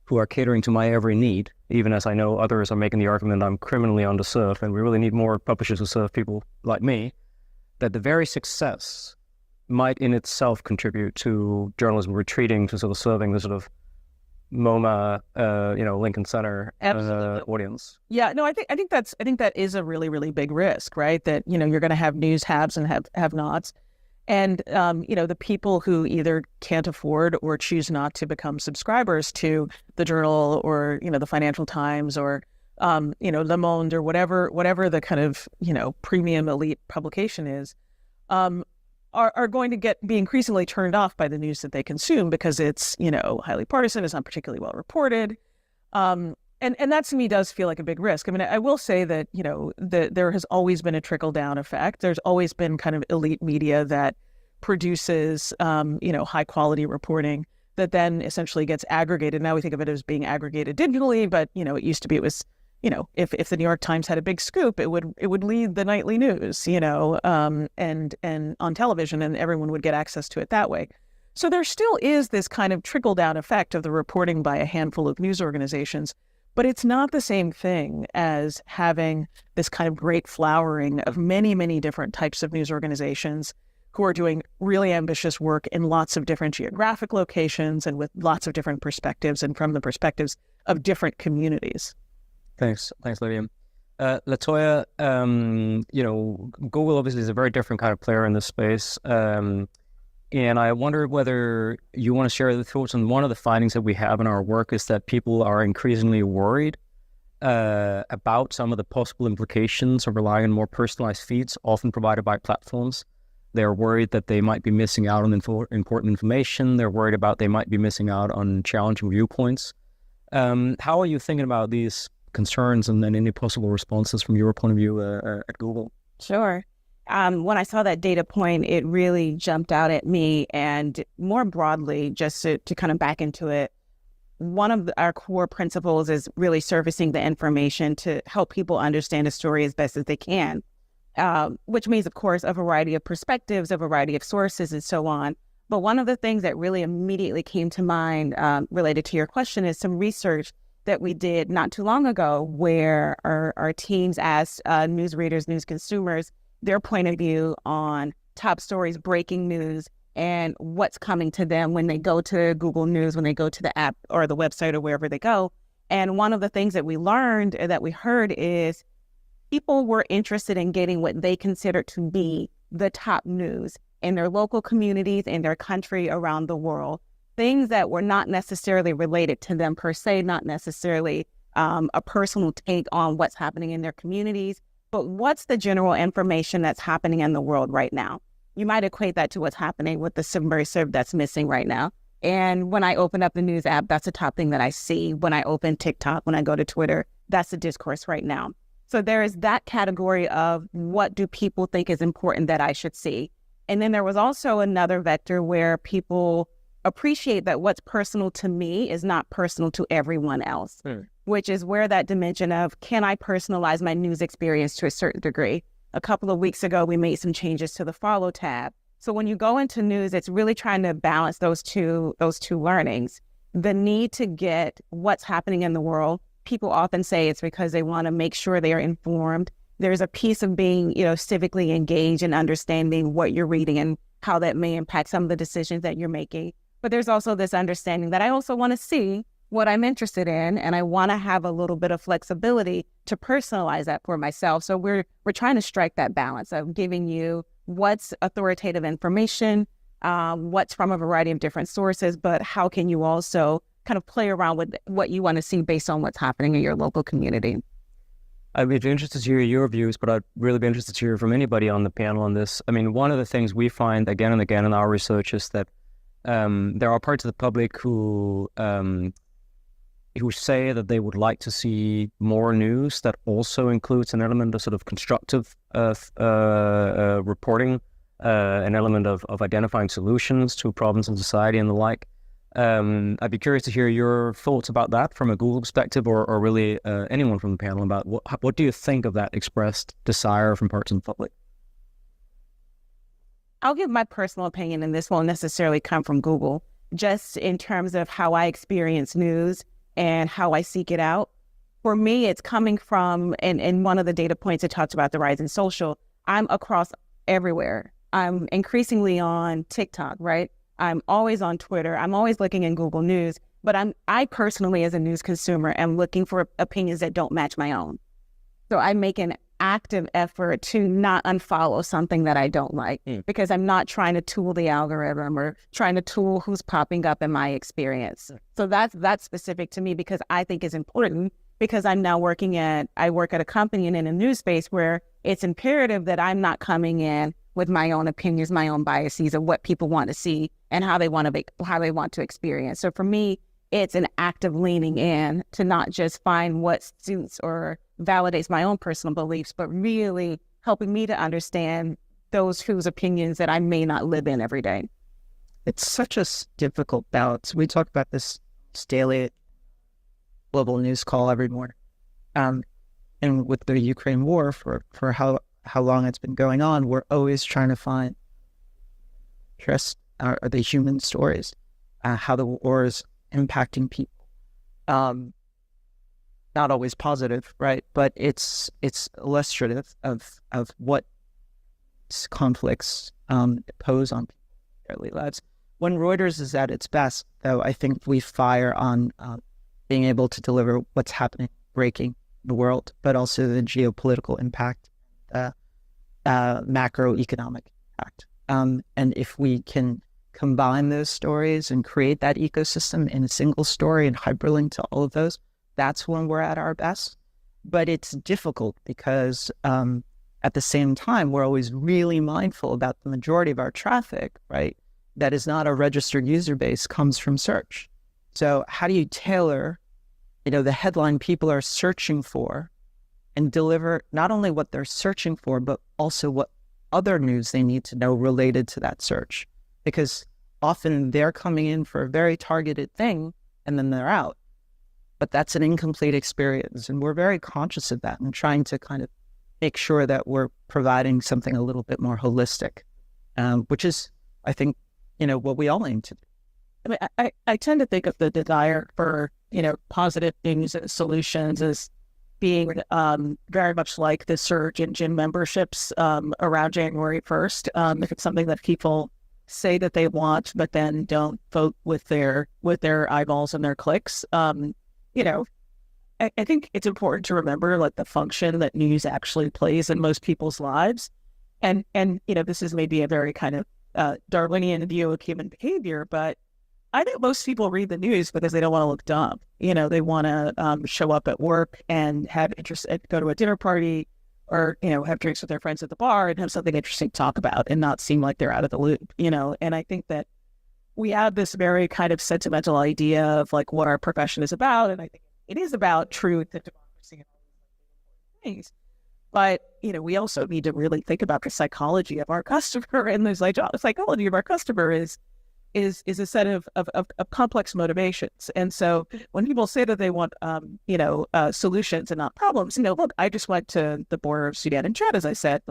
who are catering to my every need, even as I know others are making the argument I'm criminally underserved and we really need more publishers who serve people like me, that the very success might in itself contribute to journalism retreating to sort of serving the sort of MoMA, Lincoln Center audience? Yeah, no, I think that is a really, really big risk, right? That, you're going to have news haves and have-nots. And, the people who either can't afford or choose not to become subscribers to the Journal or, the Financial Times or, Le Monde or whatever the kind of, premium elite publication is, are going to be increasingly turned off by the news that they consume because it's, highly partisan, it's not particularly well reported. And that to me does feel like a big risk. I mean, I will say that, there has always been a trickle-down effect. There's always been kind of elite media that produces, high-quality reporting that then essentially gets aggregated. Now we think of it as being aggregated digitally, but, it used to be it was, if the New York Times had a big scoop, it would lead the nightly news, and on television, and everyone would get access to it that way. So there still is this kind of trickle-down effect of the reporting by a handful of news organizations. But it's not the same thing as having this kind of great flowering of many, many different types of news organizations who are doing really ambitious work in lots of different geographic locations and with lots of different perspectives and from the perspectives of different communities. Thanks, Lydia. Latoya, Google obviously is a very different kind of player in this space. And I wonder whether you want to share the thoughts on one of the findings that we have in our work is that people are increasingly worried about some of the possible implications of relying on more personalized feeds often provided by platforms. They're worried that they might be missing out on important information. They're worried about they might be missing out on challenging viewpoints. How are you thinking about these concerns and then any possible responses from your point of view at Google? Sure. When I saw that data point, it really jumped out at me. And more broadly, just to kind of back into it, one of our core principles is really servicing the information to help people understand a story as best as they can, which means, of course, a variety of perspectives, a variety of sources, and so on. But one of the things that really immediately came to mind related to your question is some research that we did not too long ago where our teams asked news readers, news consumers, their point of view on top stories, breaking news, and what's coming to them when they go to Google News, when they go to the app or the website or wherever they go. And one of the things that we learned or that we heard is people were interested in getting what they considered to be the top news in their local communities, in their country, around the world. Things that were not necessarily related to them per se, not necessarily a personal take on what's happening in their communities, but what's the general information that's happening in the world right now. You might equate that to what's happening with the submersive that's missing right now. And when I open up the news app, that's the top thing that I see. When I open TikTok, when I go to Twitter, that's the discourse right now. So there is that category of what do people think is important that I should see. And then there was also another vector where people appreciate that what's personal to me is not personal to everyone else, which is where that dimension of, can I personalize my news experience to a certain degree? A couple of weeks ago, we made some changes to the follow tab. So when you go into news, it's really trying to balance those two learnings. The need to get what's happening in the world. People often say it's because they want to make sure they are informed. There's a piece of being, civically engaged and understanding what you're reading and how that may impact some of the decisions that you're making. But there's also this understanding that I also want to see what I'm interested in, and I want to have a little bit of flexibility to personalize that for myself. So we're trying to strike that balance of giving you what's authoritative information, what's from a variety of different sources, but how can you also kind of play around with what you want to see based on what's happening in your local community. I'd be interested to hear your views, but I'd really be interested to hear from anybody on the panel on this. I mean, one of the things we find again and again in our research is that there are parts of the public who say that they would like to see more news that also includes an element of sort of constructive reporting, an element of identifying solutions to problems in society and the like. I'd be curious to hear your thoughts about that from a Google perspective, or really anyone from the panel about what do you think of that expressed desire from parts of the public? I'll give my personal opinion, and this won't necessarily come from Google, just in terms of how I experience news and how I seek it out. For me, it's coming from, and one of the data points it talks about the rise in social, I'm across everywhere. I'm increasingly on TikTok, right? I'm always on Twitter. I'm always looking in Google News, but I personally, as a news consumer, am looking for opinions that don't match my own. So I make an active effort to not unfollow something that I don't like, because I'm not trying to tool the algorithm or trying to tool who's popping up in my experience. So that's specific to me, because I think is important, because I'm now I work at a company and in a news space where it's imperative that I'm not coming in with my own opinions, my own biases of what people want to see and how they want to experience. So for me, it's an active leaning in to not just find what suits or validates my own personal beliefs, but really helping me to understand those whose opinions that I may not live in every day. It's such a difficult balance. We talk about this daily global news call every morning. And with the Ukraine war, for how long it's been going on, we're always trying to find the human stories, how the war is impacting people. Not always positive, right? But it's illustrative of what conflicts pose on people's daily lives. When Reuters is at its best, though, I think we fire on being able to deliver what's happening, breaking in the world, but also the geopolitical impact, macroeconomic impact. And if we can combine those stories and create that ecosystem in a single story and hyperlink to all of those, that's when we're at our best. But it's difficult because at the same time, we're always really mindful about the majority of our traffic, right? That is not a registered user base, comes from search. So how do you tailor, the headline people are searching for and deliver not only what they're searching for, but also what other news they need to know related to that search? Because often they're coming in for a very targeted thing and then they're out. But that's an incomplete experience. And we're very conscious of that and trying to kind of make sure that we're providing something a little bit more holistic, which is, I think, what we all aim to do. I mean, I tend to think of the desire for, positive news and solutions as being very much like the surge in gym memberships around January 1st. If it's something that people say that they want, but then don't vote with their eyeballs and their clicks. I think it's important to remember like the function that news actually plays in most people's lives. And this is maybe a very kind of Darwinian view of human behavior, but I think most people read the news because they don't want to look dumb. They want to show up at work and have interest, go to a dinner party, or have drinks with their friends at the bar and have something interesting to talk about and not seem like they're out of the loop. And I think that we have this very kind of sentimental idea of like what our profession is about, and I think it is about truth and democracy and all these things. But we also need to really think about the psychology of our customer, and the psychology of our customer is a set of complex motivations. And so when people say that they want solutions and not problems, look, I just went to the border of Sudan and Chad, as I said.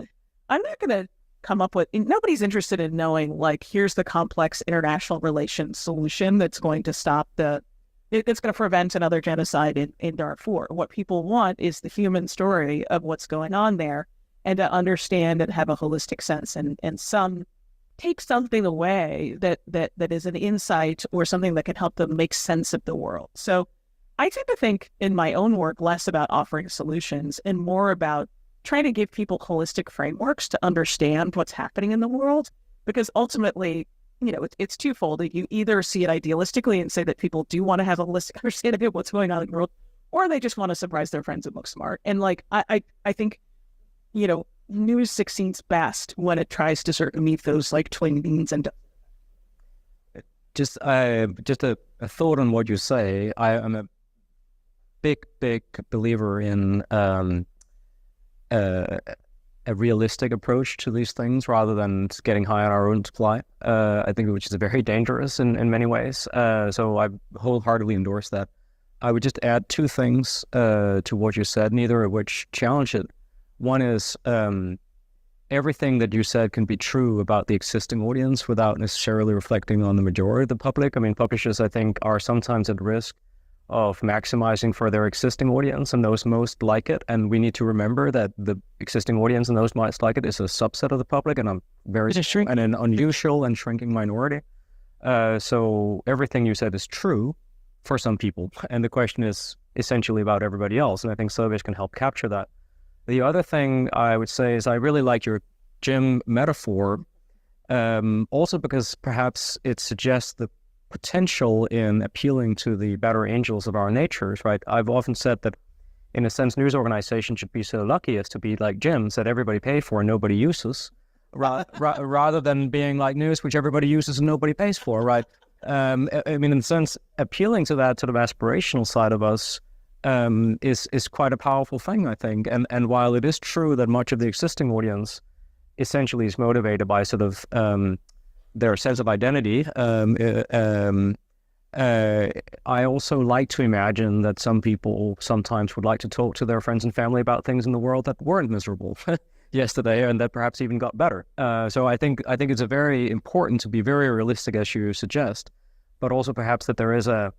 I'm not going to come up with, nobody's interested in knowing like here's the complex international relations solution that's going to stop it's going to prevent another genocide in Darfur. What people want is the human story of what's going on there, and to understand and have a holistic sense and take something away that is an insight or something that can help them make sense of the world. So I tend to think in my own work less about offering solutions and more about trying to give people holistic frameworks to understand what's happening in the world, because ultimately, it's twofold. You either see it idealistically and say that people do want to have a holistic understanding of what's going on in the world, or they just want to surprise their friends and look smart. And like, I think, news succeeds best when it tries to sort of meet those like twin needs. And just a thought on what you say. I am a big believer in a realistic approach to these things rather than getting high on our own supply. I think which is very dangerous in many ways. So I wholeheartedly endorse that. I would just add two things to what you said, neither of which challenge it. One is everything that you said can be true about the existing audience without necessarily reflecting on the majority of the public. I mean, publishers, I think, are sometimes at risk of maximizing for their existing audience and those most like it. And we need to remember that the existing audience and those most like it is a subset of the public, and a very and an unusual and shrinking minority. So everything you said is true for some people. And the question is essentially about everybody else. And I think surveys can help capture that. The other thing I would say is I really like your gym metaphor, also because perhaps it suggests the potential in appealing to the better angels of our natures, right? I've often said that, in a sense, news organizations should be so lucky as to be like gyms that everybody pays for and nobody uses, rather than being like news which everybody uses and nobody pays for, right? I mean, in a sense, appealing to that sort of aspirational side of us is quite a powerful thing, I think. And while it is true that much of the existing audience essentially is motivated by sort of their sense of identity, I also like to imagine that some people sometimes would like to talk to their friends and family about things in the world that weren't miserable yesterday and that perhaps even got better. So I think it's a very important to be very realistic, as you suggest, but also perhaps that there is a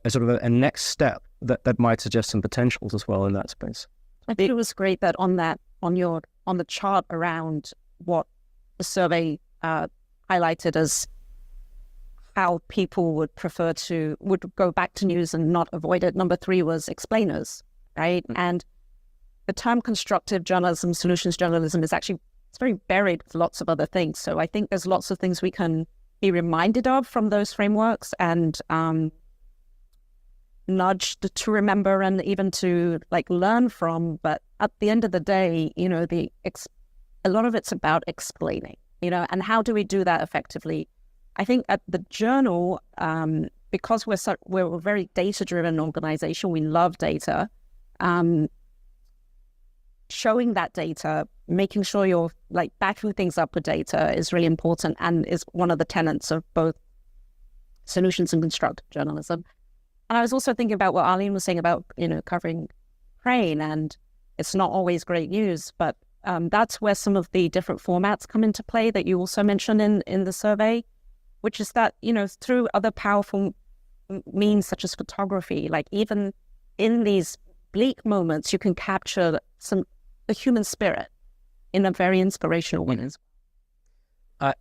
sort of a next step that might suggest some potentials as well in that space. I think it was great that on the chart around what the survey highlighted as how people would go back to news and not avoid it. Number 3 was explainers, right? Mm-hmm. And the term constructive journalism, solutions journalism it's very buried with lots of other things. So I think there's lots of things we can be reminded of from those frameworks and nudged to remember and even to like learn from. But at the end of the day, a lot of it's about explaining, and how do we do that effectively? I think at the Journal, because we're a very data-driven organization, we love data. Showing that data, making sure you're like backing things up with data is really important and is one of the tenets of both solutions and constructive journalism. And I was also thinking about what Arlene was saying about, covering Ukraine, and it's not always great news, but that's where some of the different formats come into play that you also mentioned in the survey, which is that, through other powerful means such as photography, like even in these bleak moments, you can capture the human spirit in a very inspirational way.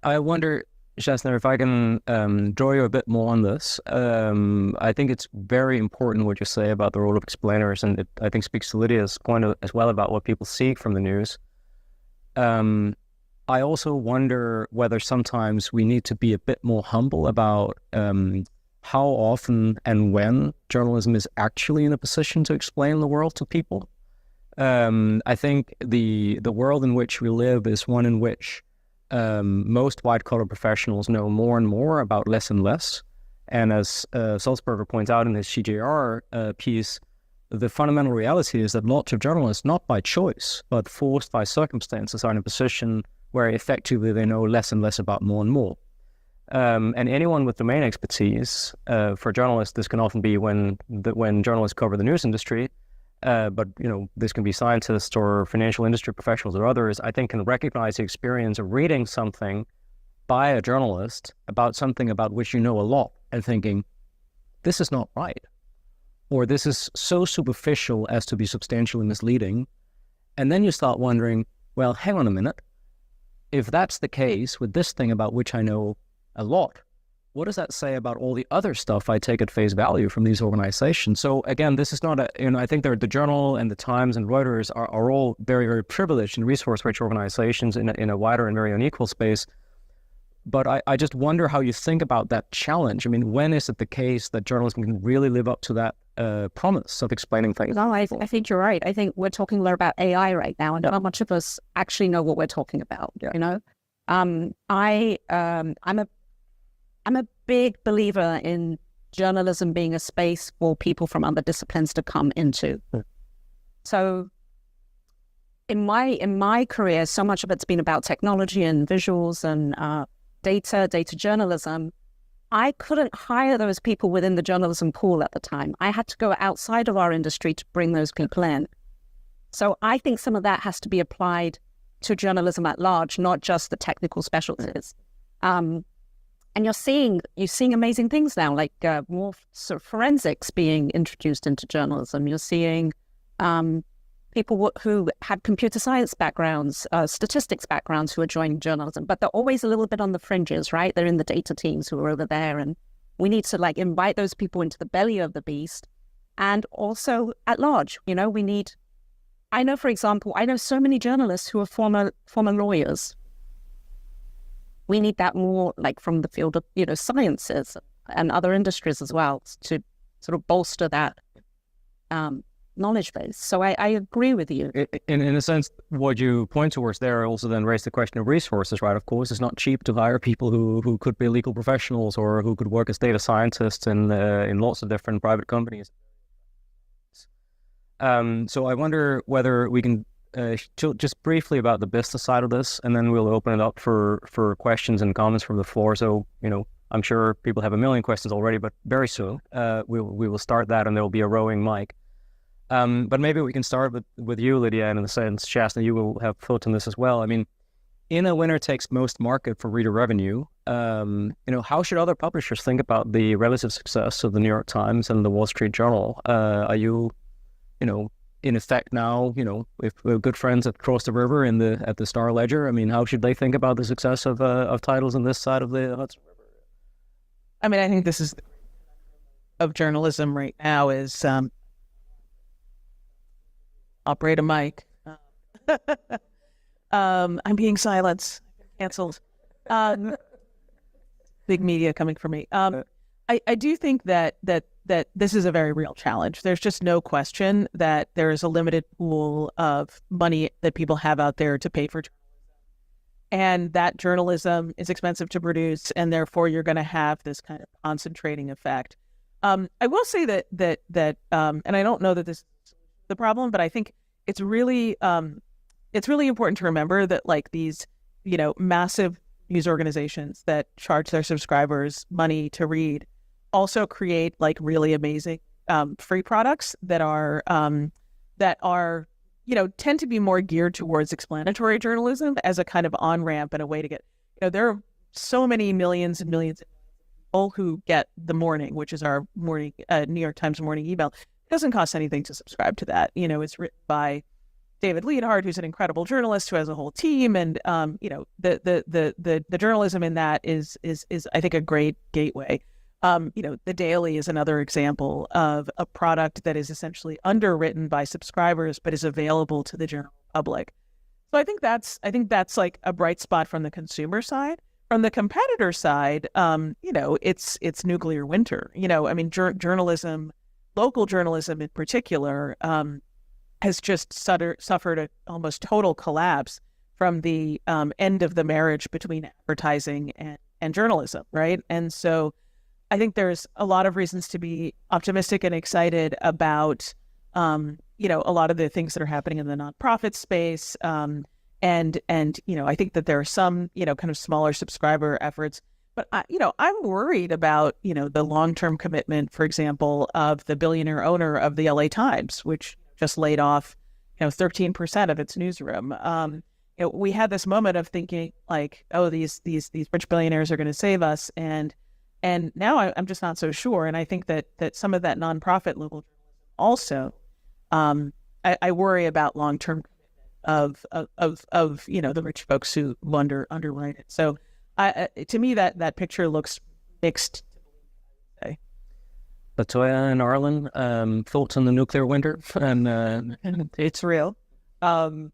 I wonder, Shasner, if I can draw you a bit more on this, I think it's very important what you say about the role of explainers, and it, I think, speaks to Lydia's point as well about what people seek from the news. I also wonder whether sometimes we need to be a bit more humble about how often and when journalism is actually in a position to explain the world to people. I think the world in which we live is one in which most white-collar professionals know more and more about less and less. And as Sulzberger points out in his CJR piece, the fundamental reality is that lots of journalists, not by choice, but forced by circumstances, are in a position where effectively they know less and less about more and more. And anyone with domain expertise, for journalists, this can often be when journalists cover the news industry, but this can be scientists or financial industry professionals or others, I think can recognize the experience of reading something by a journalist about something about which you know a lot and thinking, this is not right, or this is so superficial as to be substantially misleading. And then you start wondering, well, hang on a minute. If that's the case with this thing about which I know a lot, what does that say about all the other stuff I take at face value from these organizations? So again, this is not I think the Journal and the Times and Reuters are all very, very privileged and resource-rich organizations in a wider and very unequal space. But I just wonder how you think about that challenge. I mean, when is it the case that journalism can really live up to that promise of explaining things? No, I think you're right. I think we're talking a lot about AI right now, and how much of us actually know what we're talking about. Yeah. I'm a big believer in journalism being a space for people from other disciplines to come into. So in my career, so much of it's been about technology and visuals and data journalism. I couldn't hire those people within the journalism pool at the time. I had to go outside of our industry to bring those people in. So I think some of that has to be applied to journalism at large, not just the technical specialties. And you're seeing amazing things now, like more sort of forensics being introduced into journalism. You're seeing people who had computer science backgrounds, statistics backgrounds, who are joining journalism, but they're always a little bit on the fringes, right? They're in the data teams who are over there, and we need to invite those people into the belly of the beast, and also at large. I know, for example, so many journalists who are former lawyers. We need that more, from the field of sciences and other industries as well, to sort of bolster that knowledge base. So I agree with you. In a sense, what you point towards there also then raised the question of resources, right? Of course, it's not cheap to hire people who could be legal professionals or who could work as data scientists in lots of different private companies. So I wonder whether we can just briefly about the business side of this, and then we'll open it up for questions and comments from the floor. So, I'm sure people have a million questions already, but very soon we will start that, and there will be a roving mic. But maybe we can start with you, Lydia, and in a sense, Shasna, you will have thoughts on this as well. I mean, in a winner-takes-most market for reader revenue, how should other publishers think about the relative success of the New York Times and the Wall Street Journal? Are you, in effect now, if we're good friends across the river at the Star Ledger, I mean, how should they think about the success of titles on this side of the Hudson River? I mean, I think this is of journalism right now is operate a mic. I'm being silenced. Canceled. Big media coming for me. I do think that this is a very real challenge. There's just no question that there is a limited pool of money that people have out there to pay for journalism. And that journalism is expensive to produce, and therefore you're going to have this kind of concentrating effect. I will say that and I don't know that this is the problem, but I think it's really important to remember that these, massive news organizations that charge their subscribers money to read also create really amazing free products that are tend to be more geared towards explanatory journalism as a kind of on-ramp and a way to get, there are so many millions and millions of people who get The Morning, which is our morning New York Times morning email. It doesn't cost anything to subscribe to that. It's written by David Leonhardt, who's an incredible journalist who has a whole team, and the journalism in that is I think a great gateway. The Daily is another example of a product that is essentially underwritten by subscribers but is available to the general public. So I think that's like a bright spot from the consumer side. From the competitor side, it's nuclear winter. Journalism, local journalism in particular, has just suffered an almost total collapse from the end of the marriage between advertising and journalism, right? And so I think there's a lot of reasons to be optimistic and excited about, a lot of the things that are happening in the nonprofit space. And I think that there are some, kind of smaller subscriber efforts. But, I'm worried about, the long-term commitment, for example, of the billionaire owner of the LA Times, which just laid off, 13% of its newsroom. We had this moment of thinking like, oh, these rich billionaires are going to save us. And now I'm just not so sure. And I think that some of that nonprofit level also, I worry about long-term of the rich folks who underwrite it. So to me, that picture looks mixed. Latoya and Arlen, thoughts on the nuclear winter? And it's real. We're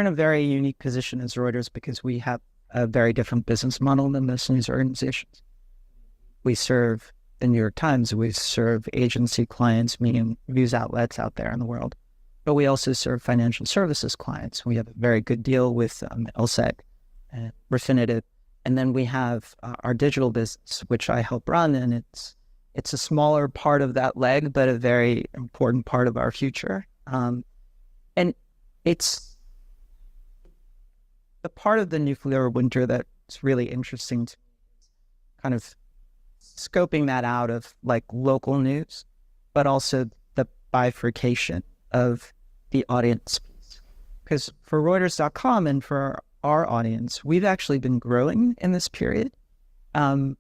in a very unique position as Reuters because we have a very different business model than most news organizations. We serve the New York Times. We serve agency clients, meaning news outlets out there in the world. But we also serve financial services clients. We have a very good deal with LSEG and Refinitiv. And then we have our digital business, which I help run, and it's a smaller part of that leg, but a very important part of our future. And it's the part of the nuclear winter that's really interesting to me, kind of scoping that out of like local news, but also the bifurcation of the audience piece. Because for Reuters.com and for our audience, we've actually been growing in this period,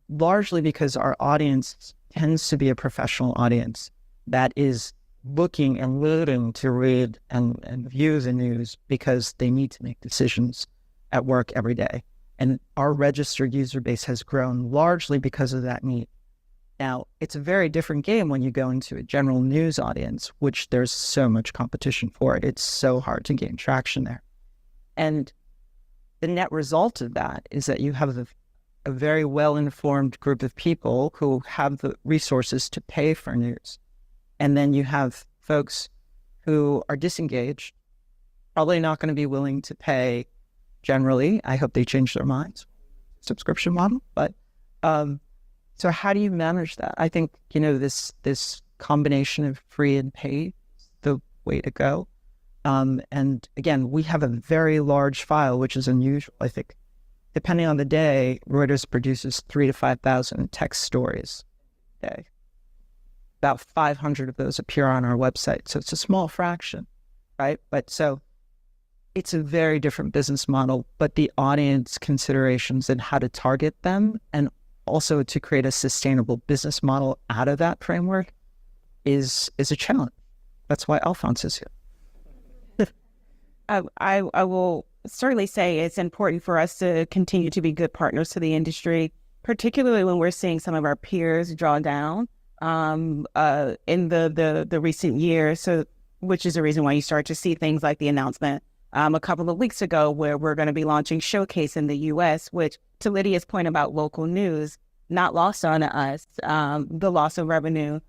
largely because our audience tends to be a professional audience that is looking and willing to read and view the news because they need to make decisions at work every day. And our registered user base has grown largely because of that need. Now, it's a very different game when you go into a general news audience, which there's so much competition for it. It's so hard to gain traction there. And the net result of that is that you have a very well-informed group of people who have the resources to pay for news. And then you have folks who are disengaged, probably not going to be willing to pay generally. I hope they change their minds, subscription model. But so how do you manage that? I think, this combination of free and paid is the way to go. And again, we have a very large file, which is unusual. I think depending on the day, Reuters produces 3,000 to 5,000 text stories a day. About 500 of those appear on our website. So it's a small fraction, right? But so it's a very different business model, but the audience considerations and how to target them and also to create a sustainable business model out of that framework is a challenge. That's why Alphonse is here. I will certainly say it's important for us to continue to be good partners to the industry, particularly when we're seeing some of our peers draw down in the recent years. So, which is the reason why you start to see things like the announcement a couple of weeks ago where we're going to be launching Showcase in the U.S., which, to Lydia's point about local news, not lost on us, the loss of revenue,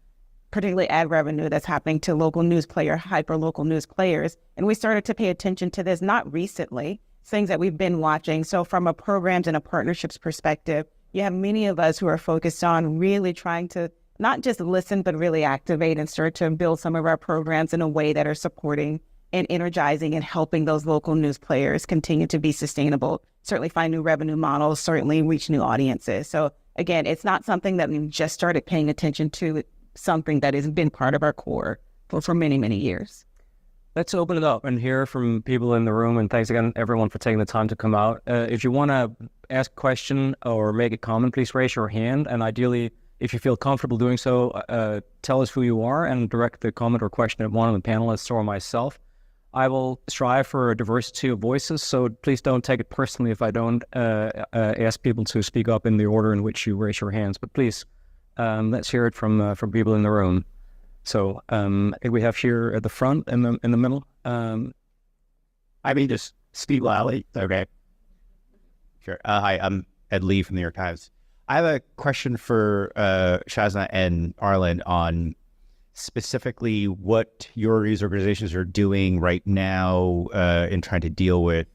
particularly ad revenue that's happening to local news player, hyper local news players. And we started to pay attention to this not recently, things that we've been watching. So from a programs and a partnerships perspective, you have many of us who are focused on really trying to not just listen, but really activate and start to build some of our programs in a way that are supporting and energizing and helping those local news players continue to be sustainable, certainly find new revenue models, certainly reach new audiences. So again, it's not something that we've just started paying attention to. It's something that has been part of our core for many, many years. Let's open it up and hear from people in the room. And thanks again, everyone, for taking the time to come out. If you want to ask a question or make a comment, please raise your hand. And ideally, if you feel comfortable doing so, tell us who you are and direct the comment or question at one of the panelists or myself. I will strive for a diversity of voices, so please don't take it personally if I don't ask people to speak up in the order in which you raise your hands. But please, let's hear it from people in the room. So I think we have here at the front, in the middle. Just Steve Lally. Okay. Sure. Hi, I'm Ed Lee from the New York Times. I have a question for Shazna and Arlen on specifically what your news organizations are doing right now in trying to deal with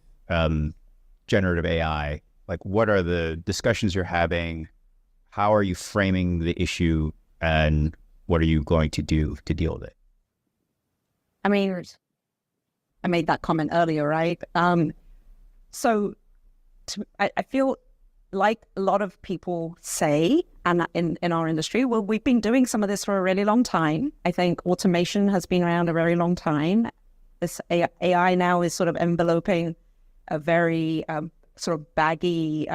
generative AI. Like, what are the discussions you're having? How are you framing the issue? And what are you going to do to deal with it? I mean, I made that comment earlier, right? I feel like a lot of people say, and in our industry, well, we've been doing some of this for a really long time. I think automation has been around a very long time. This AI now is sort of enveloping a very sort of baggy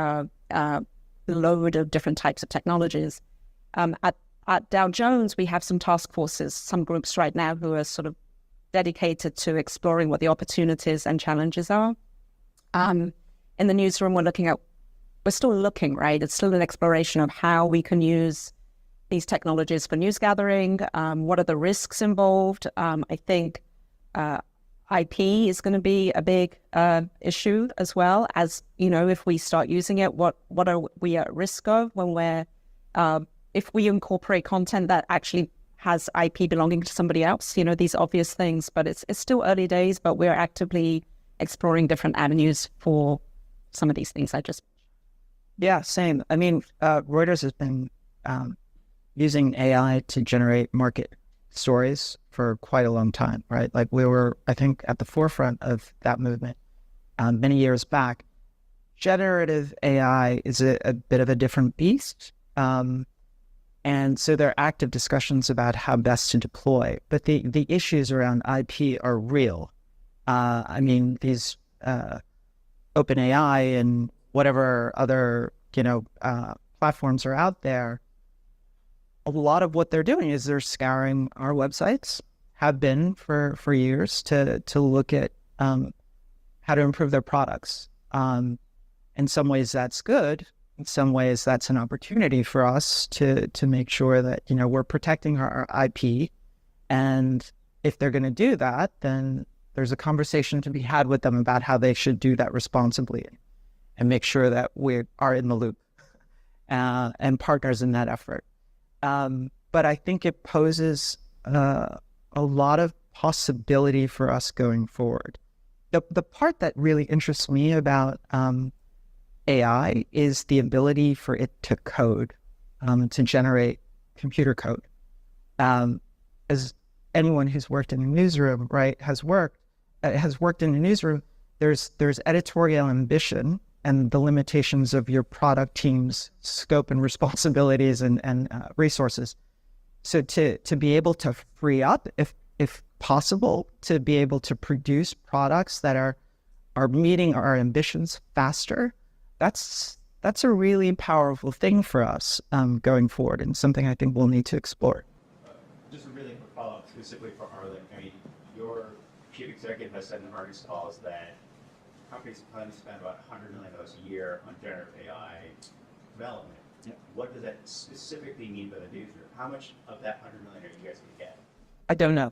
load of different types of technologies. At Dow Jones, we have some task forces, some groups right now who are sort of dedicated to exploring what the opportunities and challenges are. In the newsroom, we're still looking, right? It's still an exploration of how we can use these technologies for news gathering. What are the risks involved? I think IP is going to be a big issue as well. As you know, if we start using it, what are we at risk of when we're if we incorporate content that actually has IP belonging to somebody else? You know, these obvious things. But it's still early days. But we're actively exploring different avenues for some of these things I just. Yeah, same. I mean, Reuters has been using AI to generate market stories for quite a long time, right? Like, we were, I think, at the forefront of that movement many years back. Generative AI is a bit of a different beast. And so there are active discussions about how best to deploy. But the issues around IP are real. I mean, these OpenAI and whatever other, platforms are out there, a lot of what they're doing is they're scouring our websites, have been for years, to look at how to improve their products. In some ways that's good. In some ways that's an opportunity for us to make sure that, we're protecting our IP. And if they're going to do that, then there's a conversation to be had with them about how they should do that responsibly and make sure that we are in the loop and partners in that effort. But I think it poses a lot of possibility for us going forward. The part that really interests me about AI is the ability for it to code, to generate computer code. As anyone who's worked in a newsroom, right, has worked in a newsroom, there's editorial ambition and the limitations of your product team's scope and responsibilities and resources. So to be able to free up, if possible, to be able to produce products that are meeting our ambitions faster, that's a really powerful thing for us going forward, and something I think we'll need to explore. Just a really quick follow-up, specifically for Arlen. I mean, your chief executive has said in earnings calls that companies plan to spend about $100 million a year on generative AI development. Yeah. What does that specifically mean for the newsroom? How much of that $100 million are you guys going to get? I don't know.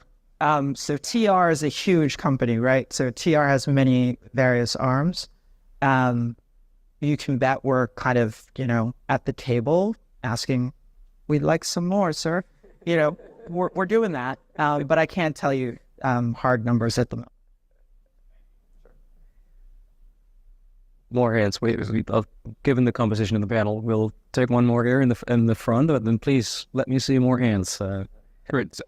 So TR is a huge company, right? So TR has many various arms. You can bet we're kind of, at the table asking, we'd like some more, sir. We're doing that. But I can't tell you hard numbers at the moment. More hands. Given the composition of the panel, we'll take one more here in the front. But then please let me see more hands. Great.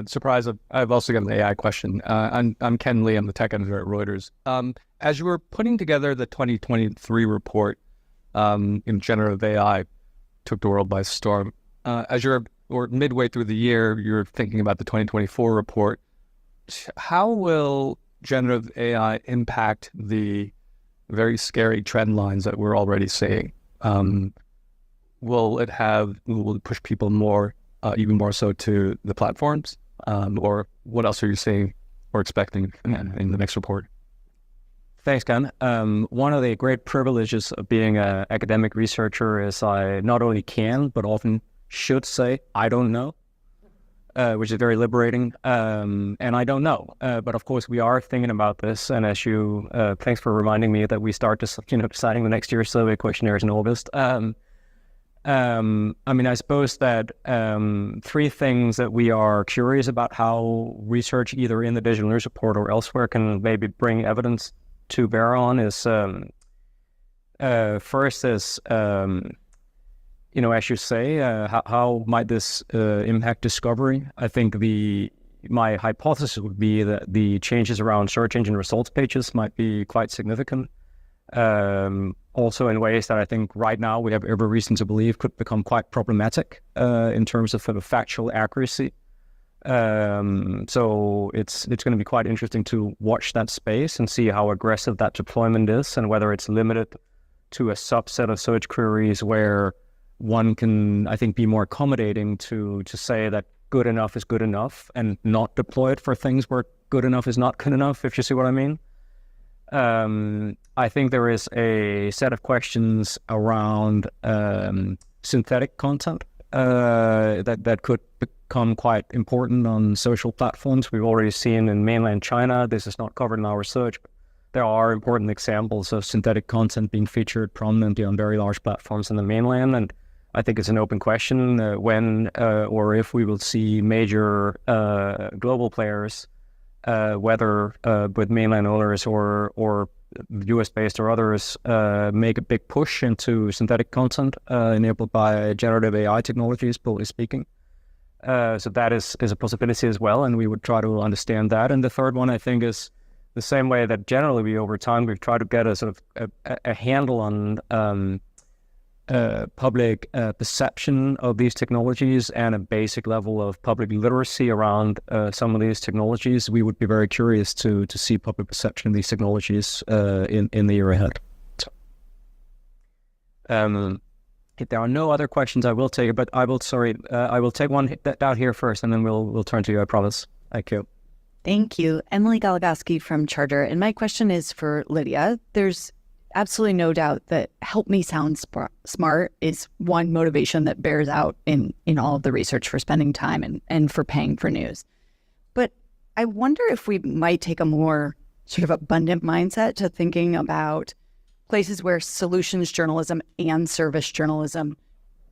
Surprise! I've also got an AI question. I'm Ken Lee. I'm the tech editor at Reuters. As you were putting together the 2023 report, in generative AI took the world by storm. As you're midway through the year, you're thinking about the 2024 report. How will generative AI impact the very scary trend lines that we're already seeing? Will it push people more, even more so, to the platforms? Or what else are you seeing or expecting in the next report? Thanks, Ken. One of the great privileges of being an academic researcher is I not only can, but often should say, I don't know, which is very liberating. And I don't know. But of course, we are thinking about this. And as you, thanks for reminding me that we start deciding the next year's survey questionnaires in August. I mean, I suppose that three things that we are curious about how research, either in the Digital News Report or elsewhere, can maybe bring evidence to bear on is first is as you say, how might this impact discovery? I think my hypothesis would be that the changes around search engine results pages might be quite significant. Also in ways that I think right now we have every reason to believe could become quite problematic in terms of factual accuracy. So it's going to be quite interesting to watch that space and see how aggressive that deployment is, and whether it's limited to a subset of search queries where one can, I think, be more accommodating to say that good enough is good enough and not deploy it for things where good enough is not good enough, if you see what I mean. I think there is a set of questions around synthetic content that could become quite important on social platforms. We've already seen in mainland China, this is not covered in our research, but there are important examples of synthetic content being featured prominently on very large platforms in the mainland. And I think it's an open question when or if we will see major global players, whether with mainland owners or US-based or others, make a big push into synthetic content enabled by generative AI technologies, broadly speaking. So that is a possibility as well, and we would try to understand that. And the third one, I think, is the same way that generally we, over time, we've tried to get a sort of a handle on public perception of these technologies and a basic level of public literacy around some of these technologies. We would be very curious to see public perception of these technologies in the year ahead. If there are no other questions, I will take it, but I will take one down here first, and then we'll turn to you, I promise. Thank you. Thank you. Emily Galagaski from Charter. And my question is for Lydia. There's absolutely no doubt that Help Me Sound Smart is one motivation that bears out in all of the research for spending time and for paying for news. But I wonder if we might take a more sort of abundant mindset to thinking about places where solutions journalism and service journalism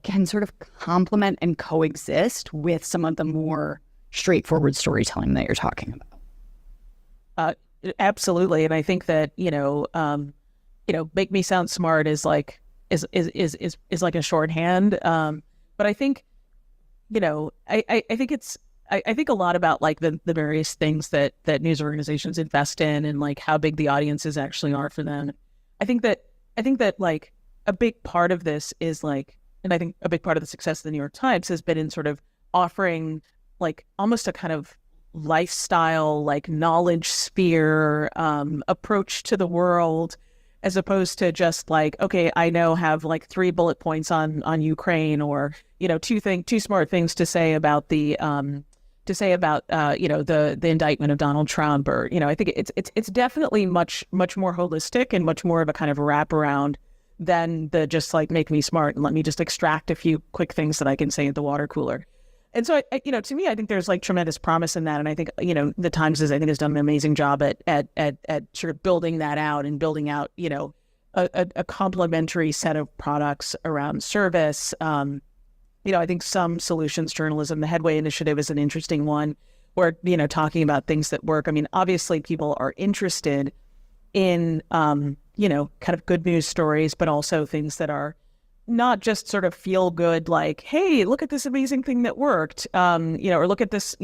can sort of complement and coexist with some of the more straightforward storytelling that you're talking about. Absolutely. And I think that, Make Me Sound Smart is like like a shorthand. But I think, I think a lot about like the various things that news organizations invest in and like how big the audiences actually are for them. I think that like a big part of this is like, and I think a big part of the success of the New York Times has been in sort of offering like almost a kind of lifestyle, like knowledge sphere approach to the world, as opposed to just like, okay, I know have like 3 bullet points on Ukraine, or two smart things to say about the the indictment of Donald Trump, or I think it's definitely much more holistic and much more of a kind of wraparound than the just like make me smart and let me just extract a few quick things that I can say at the water cooler. And so I to me, I think there's like tremendous promise in that, and I think the Times has done an amazing job at sort of building that out and building out a complementary set of products around service. I think some solutions journalism, the Headway Initiative is an interesting one where, talking about things that work. I mean, obviously people are interested in, kind of good news stories, but also things that are not just sort of feel good, like, hey, look at this amazing thing that worked, or look at this,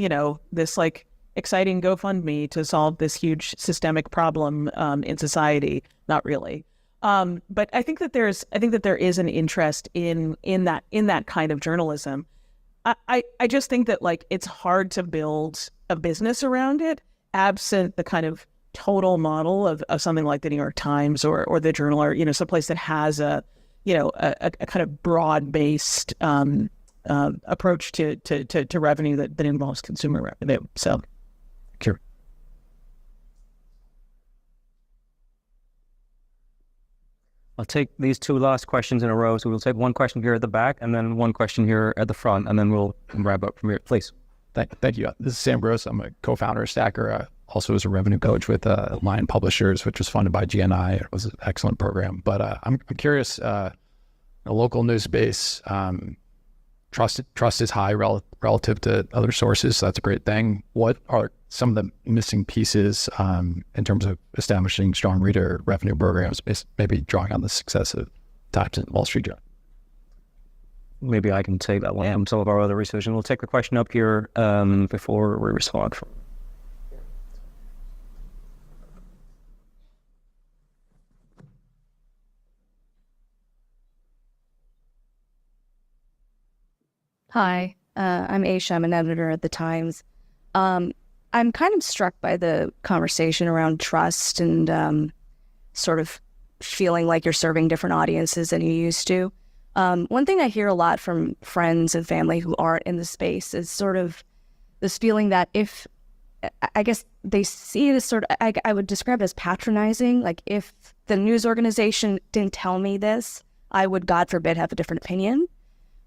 this like exciting GoFundMe to solve this huge systemic problem in society. Not really. But I think that there is an interest in that kind of journalism. I just think that like it's hard to build a business around it absent the kind of total model of something like the New York Times or the Journal, or someplace that has a kind of broad-based approach to revenue that involves consumer revenue. So, sure. I'll take these two last questions in a row. So we'll take one question here at the back and then one question here at the front, and then we'll wrap up from here. Please. Thank you. This is Sam Gross. I'm a co-founder of Stacker, also as a revenue coach with Lion Publishers, which was funded by GNI. It was an excellent program. But I'm curious, in the local news space, trust is high relative to other sources. So that's a great thing. What are some of the missing pieces in terms of establishing strong reader revenue programs, maybe drawing on the success of Times and Wall Street Journal? Maybe I can take that one from some of our other research, and we'll take the question up here before we respond. Hi, I'm Aisha. I'm an editor at The Times. I'm kind of struck by the conversation around trust and sort of feeling like you're serving different audiences than you used to. One thing I hear a lot from friends and family who aren't in the space is sort of this feeling that if, I guess they see it as sort of, I would describe it as patronizing. Like if the news organization didn't tell me this, I would, God forbid, have a different opinion.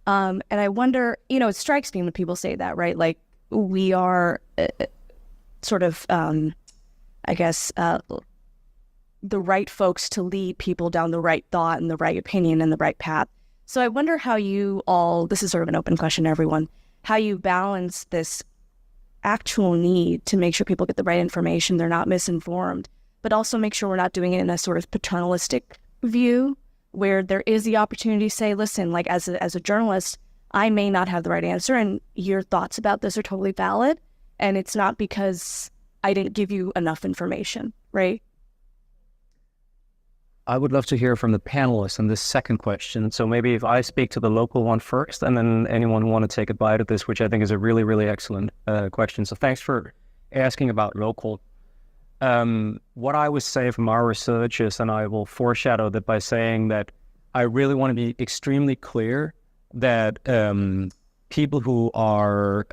And I wonder, it strikes me when people say that, right? Like we are sort of, the right folks to lead people down the right thought and the right opinion and the right path. So I wonder how you all, this is sort of an open question to everyone, how you balance this actual need to make sure people get the right information, they're not misinformed, but also make sure we're not doing it in a sort of paternalistic view where there is the opportunity to say, listen, like as a journalist, I may not have the right answer and your thoughts about this are totally valid. And it's not because I didn't give you enough information, right? I would love to hear from the panelists on this second question. So maybe if I speak to the local one first, and then anyone who want to take a bite at this, which I think is a really, really excellent question. So thanks for asking about local. What I would say from our research is, and I will foreshadow that by saying that I really want to be extremely clear that people who are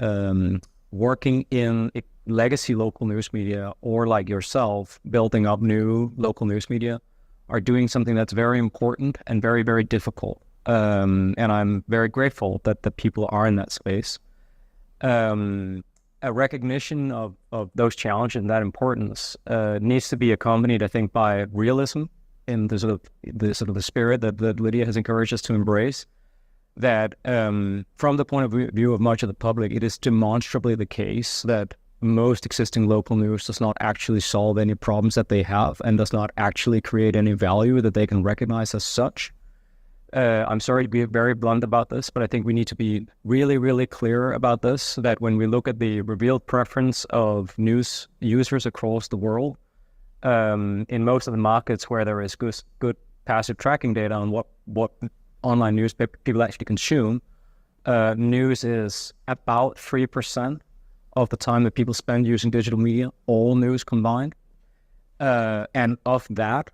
working in legacy local news media, or like yourself, building up new local news media, are doing something that's very important and very, very difficult. And I'm very grateful that the people are in that space. A recognition of those challenges and that importance needs to be accompanied, I think, by realism in the sort of the spirit that Lydia has encouraged us to embrace. That from the point of view of much of the public, it is demonstrably the case that most existing local news does not actually solve any problems that they have and does not actually create any value that they can recognize as such. I'm sorry to be very blunt about this, but I think we need to be really, really clear about this, that when we look at the revealed preference of news users across the world, in most of the markets where there is good passive tracking data on what online news people actually consume, news is about 3% of the time that people spend using digital media, all news combined. And of that,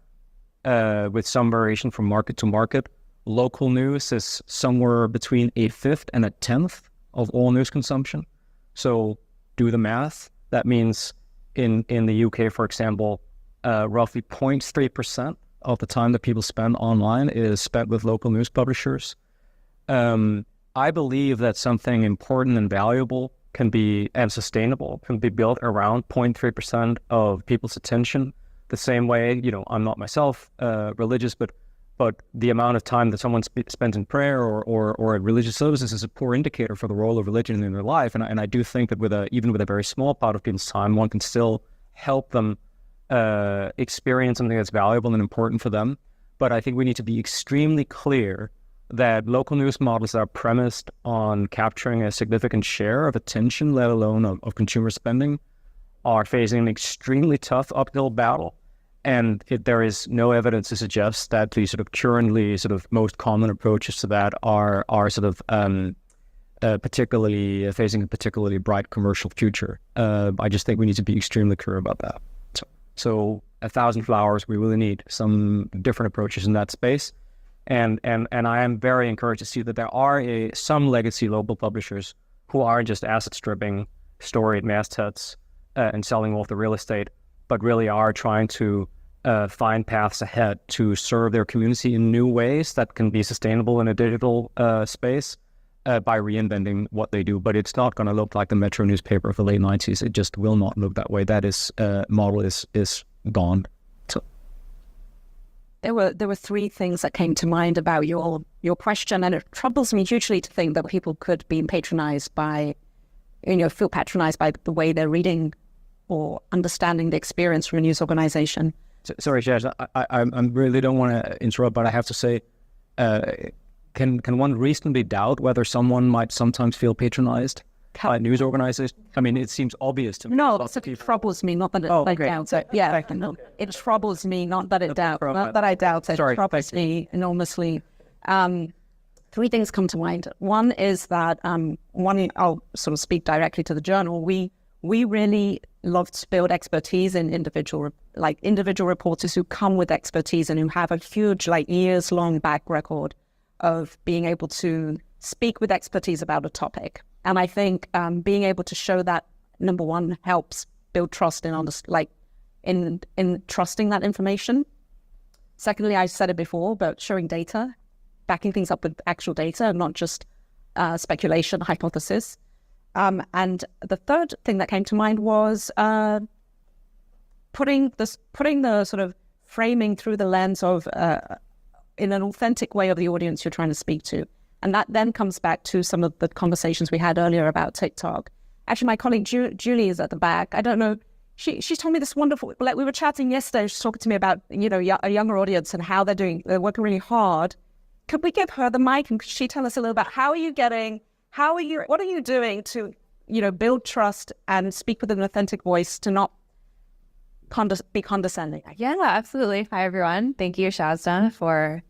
with some variation from market to market, local news is somewhere between a fifth and a tenth of all news consumption. So do the math. That means in the UK, for example, roughly 0.3% of the time that people spend online is spent with local news publishers. I believe that something important and valuable and sustainable can be built around 0.3% of people's attention. The same way, I'm not myself religious, but the amount of time that someone spends in prayer or at religious services is a poor indicator for the role of religion in their life. And I do think that even with a very small part of people's time, one can still help them experience something that's valuable and important for them. But I think we need to be extremely clear that local news models that are premised on capturing a significant share of attention, let alone of consumer spending, are facing an extremely tough uphill battle. And there is no evidence to suggest that the sort of currently sort of most common approaches to that are sort of particularly facing a particularly bright commercial future. I just think we need to be extremely clear about that. So 1,000 flowers, we really need some different approaches in that space. And I am very encouraged to see that there are some legacy local publishers who aren't just asset stripping storied mastheads and selling off the real estate, but really are trying to find paths ahead to serve their community in new ways that can be sustainable in a digital space by reinventing what they do. But it's not going to look like the Metro newspaper of the late 90s. It just will not look that way. That is model is gone. So. There were three things that came to mind about your question, and it troubles me hugely to think that people could be patronized by, feel patronized by the way they're reading or understanding the experience from a news organization. Sorry, Shaz, I really don't want to interrupt, but I have to say, can one reasonably doubt whether someone might sometimes feel patronized by a news organization? I mean, it seems obvious to me. No, it troubles me, not that it I doubt it. Yeah, no, it troubles me, not that it doubt. Not that I doubt it. It troubles me enormously. Three things come to mind. One is that I'll sort of speak directly to the journal. We really love to build expertise in individual reporters who come with expertise and who have a huge, years-long back record of being able to speak with expertise about a topic. And I think being able to show that, number one, helps build trust in trusting that information. Secondly, I said it before, but showing data, backing things up with actual data, not just speculation, hypothesis. And the third thing that came to mind was putting the sort of framing through the lens of in an authentic way of the audience you're trying to speak to. And that then comes back to some of the conversations we had earlier about TikTok. Actually, my colleague Julie is at the back. I don't know. She's told me this wonderful, we were chatting yesterday. She's talking to me about, a younger audience and how they're working really hard. Could we give her the mic and could she tell us a little about what are you doing to, build trust and speak with an authentic voice to not be condescending? Yeah, absolutely. Hi, everyone. Thank you, Shazna, for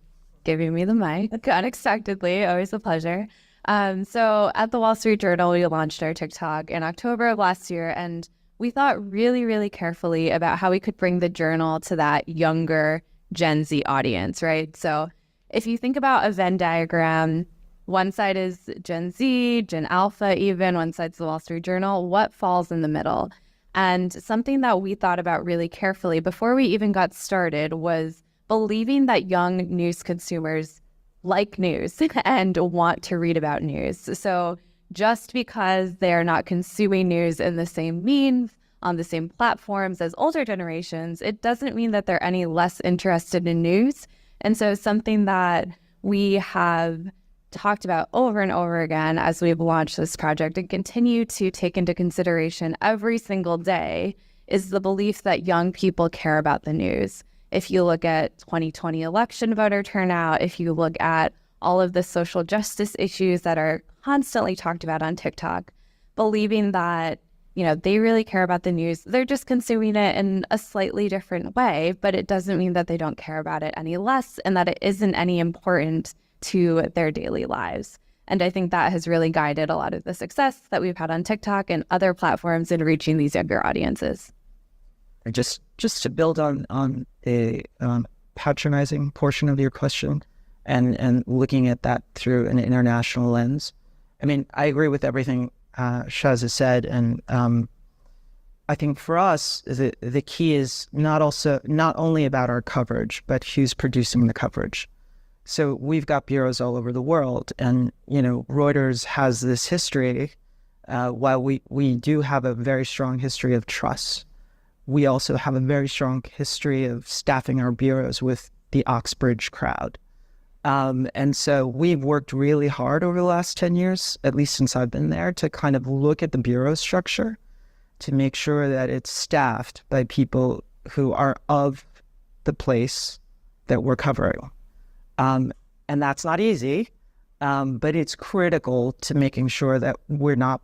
giving me the mic unexpectedly. Always a pleasure. So at the Wall Street Journal, we launched our TikTok in October of last year, and we thought really, really carefully about how we could bring the journal to that younger Gen Z audience, right? So if you think about a Venn diagram, one side is Gen Z, Gen Alpha even, one side's the Wall Street Journal. What falls in the middle? And something that we thought about really carefully before we even got started was believing that young news consumers like news and want to read about news. So just because they're not consuming news in the same means, on the same platforms as older generations, it doesn't mean that they're any less interested in news. And so something that we have talked about over and over again as we've launched this project and continue to take into consideration every single day is the belief that young people care about the news. If you look at 2020 election voter turnout, if you look at all of the social justice issues that are constantly talked about on TikTok, believing that, they really care about the news, they're just consuming it in a slightly different way, but it doesn't mean that they don't care about it any less and that it isn't any important to their daily lives. And I think that has really guided a lot of the success that we've had on TikTok and other platforms in reaching these younger audiences. And just to build on the patronizing portion of your question and looking at that through an international lens, I mean, I agree with everything Shaz has said. And I think for us, the key is not only about our coverage, but who's producing the coverage. So we've got bureaus all over the world. And, Reuters has this history, while we do have a very strong history of trust, we also have a very strong history of staffing our bureaus with the Oxbridge crowd. And so we've worked really hard over the last 10 years, at least since I've been there, to kind of look at the bureau structure to make sure that it's staffed by people who are of the place that we're covering. And that's not easy, but it's critical to making sure that we're not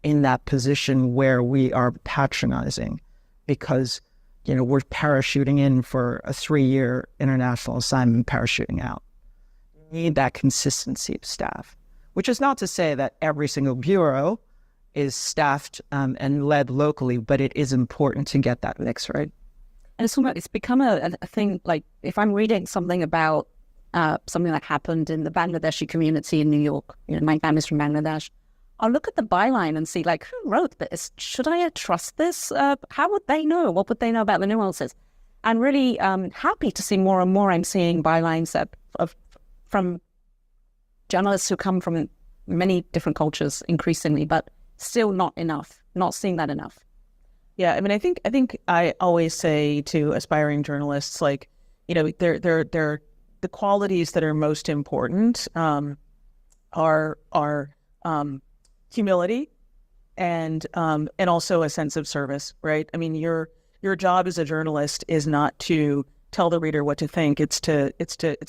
in that position where we are patronizing. Because, we're parachuting in for a 3-year international assignment, parachuting out. We need that consistency of staff, which is not to say that every single bureau is staffed and led locally, but it is important to get that mix right. And it's become a thing, like if I'm reading something about something that happened in the Bangladeshi community in New York, my family's from Bangladesh, I'll look at the byline and see, who wrote this? Should I trust this? How would they know? What would they know about the nuances? and really happy to see more and more. I'm seeing bylines from journalists who come from many different cultures increasingly, but still not enough, not seeing that enough. Yeah, I mean, I think I always say to aspiring journalists, like, you know, they're the qualities that are most important are humility and also a sense of service, right? I mean, your job as a journalist is not to tell the reader what to think. It's to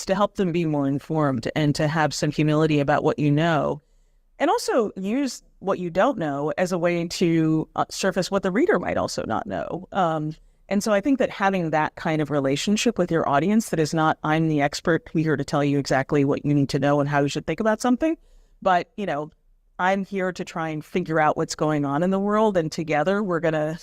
help them be more informed and to have some humility about what you know, and also use what you don't know as a way to surface what the reader might also not know. And so I think that having that kind of relationship with your audience that is not, I'm the expert here to tell you exactly what you need to know and how you should think about something, but, you know, I'm here to try and figure out what's going on in the world, and together we're gonna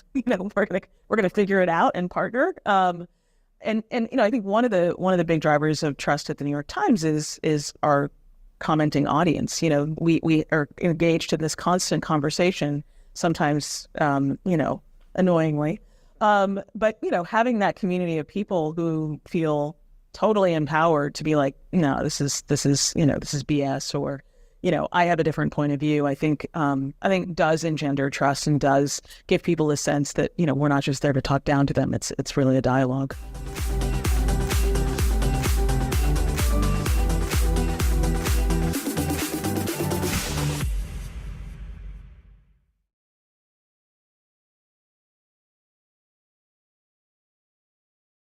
figure it out and partner. And you know, I think one of the big drivers of trust at the New York Times is our commenting audience. You know, we are engaged in this constant conversation, sometimes you know, annoyingly, but you know, having that community of people who feel totally empowered to be like, no, this is BS, or, you know, I have a different point of view, I think does engender trust and does give people a sense that, you know, we're not just there to talk down to them. It's really a dialogue.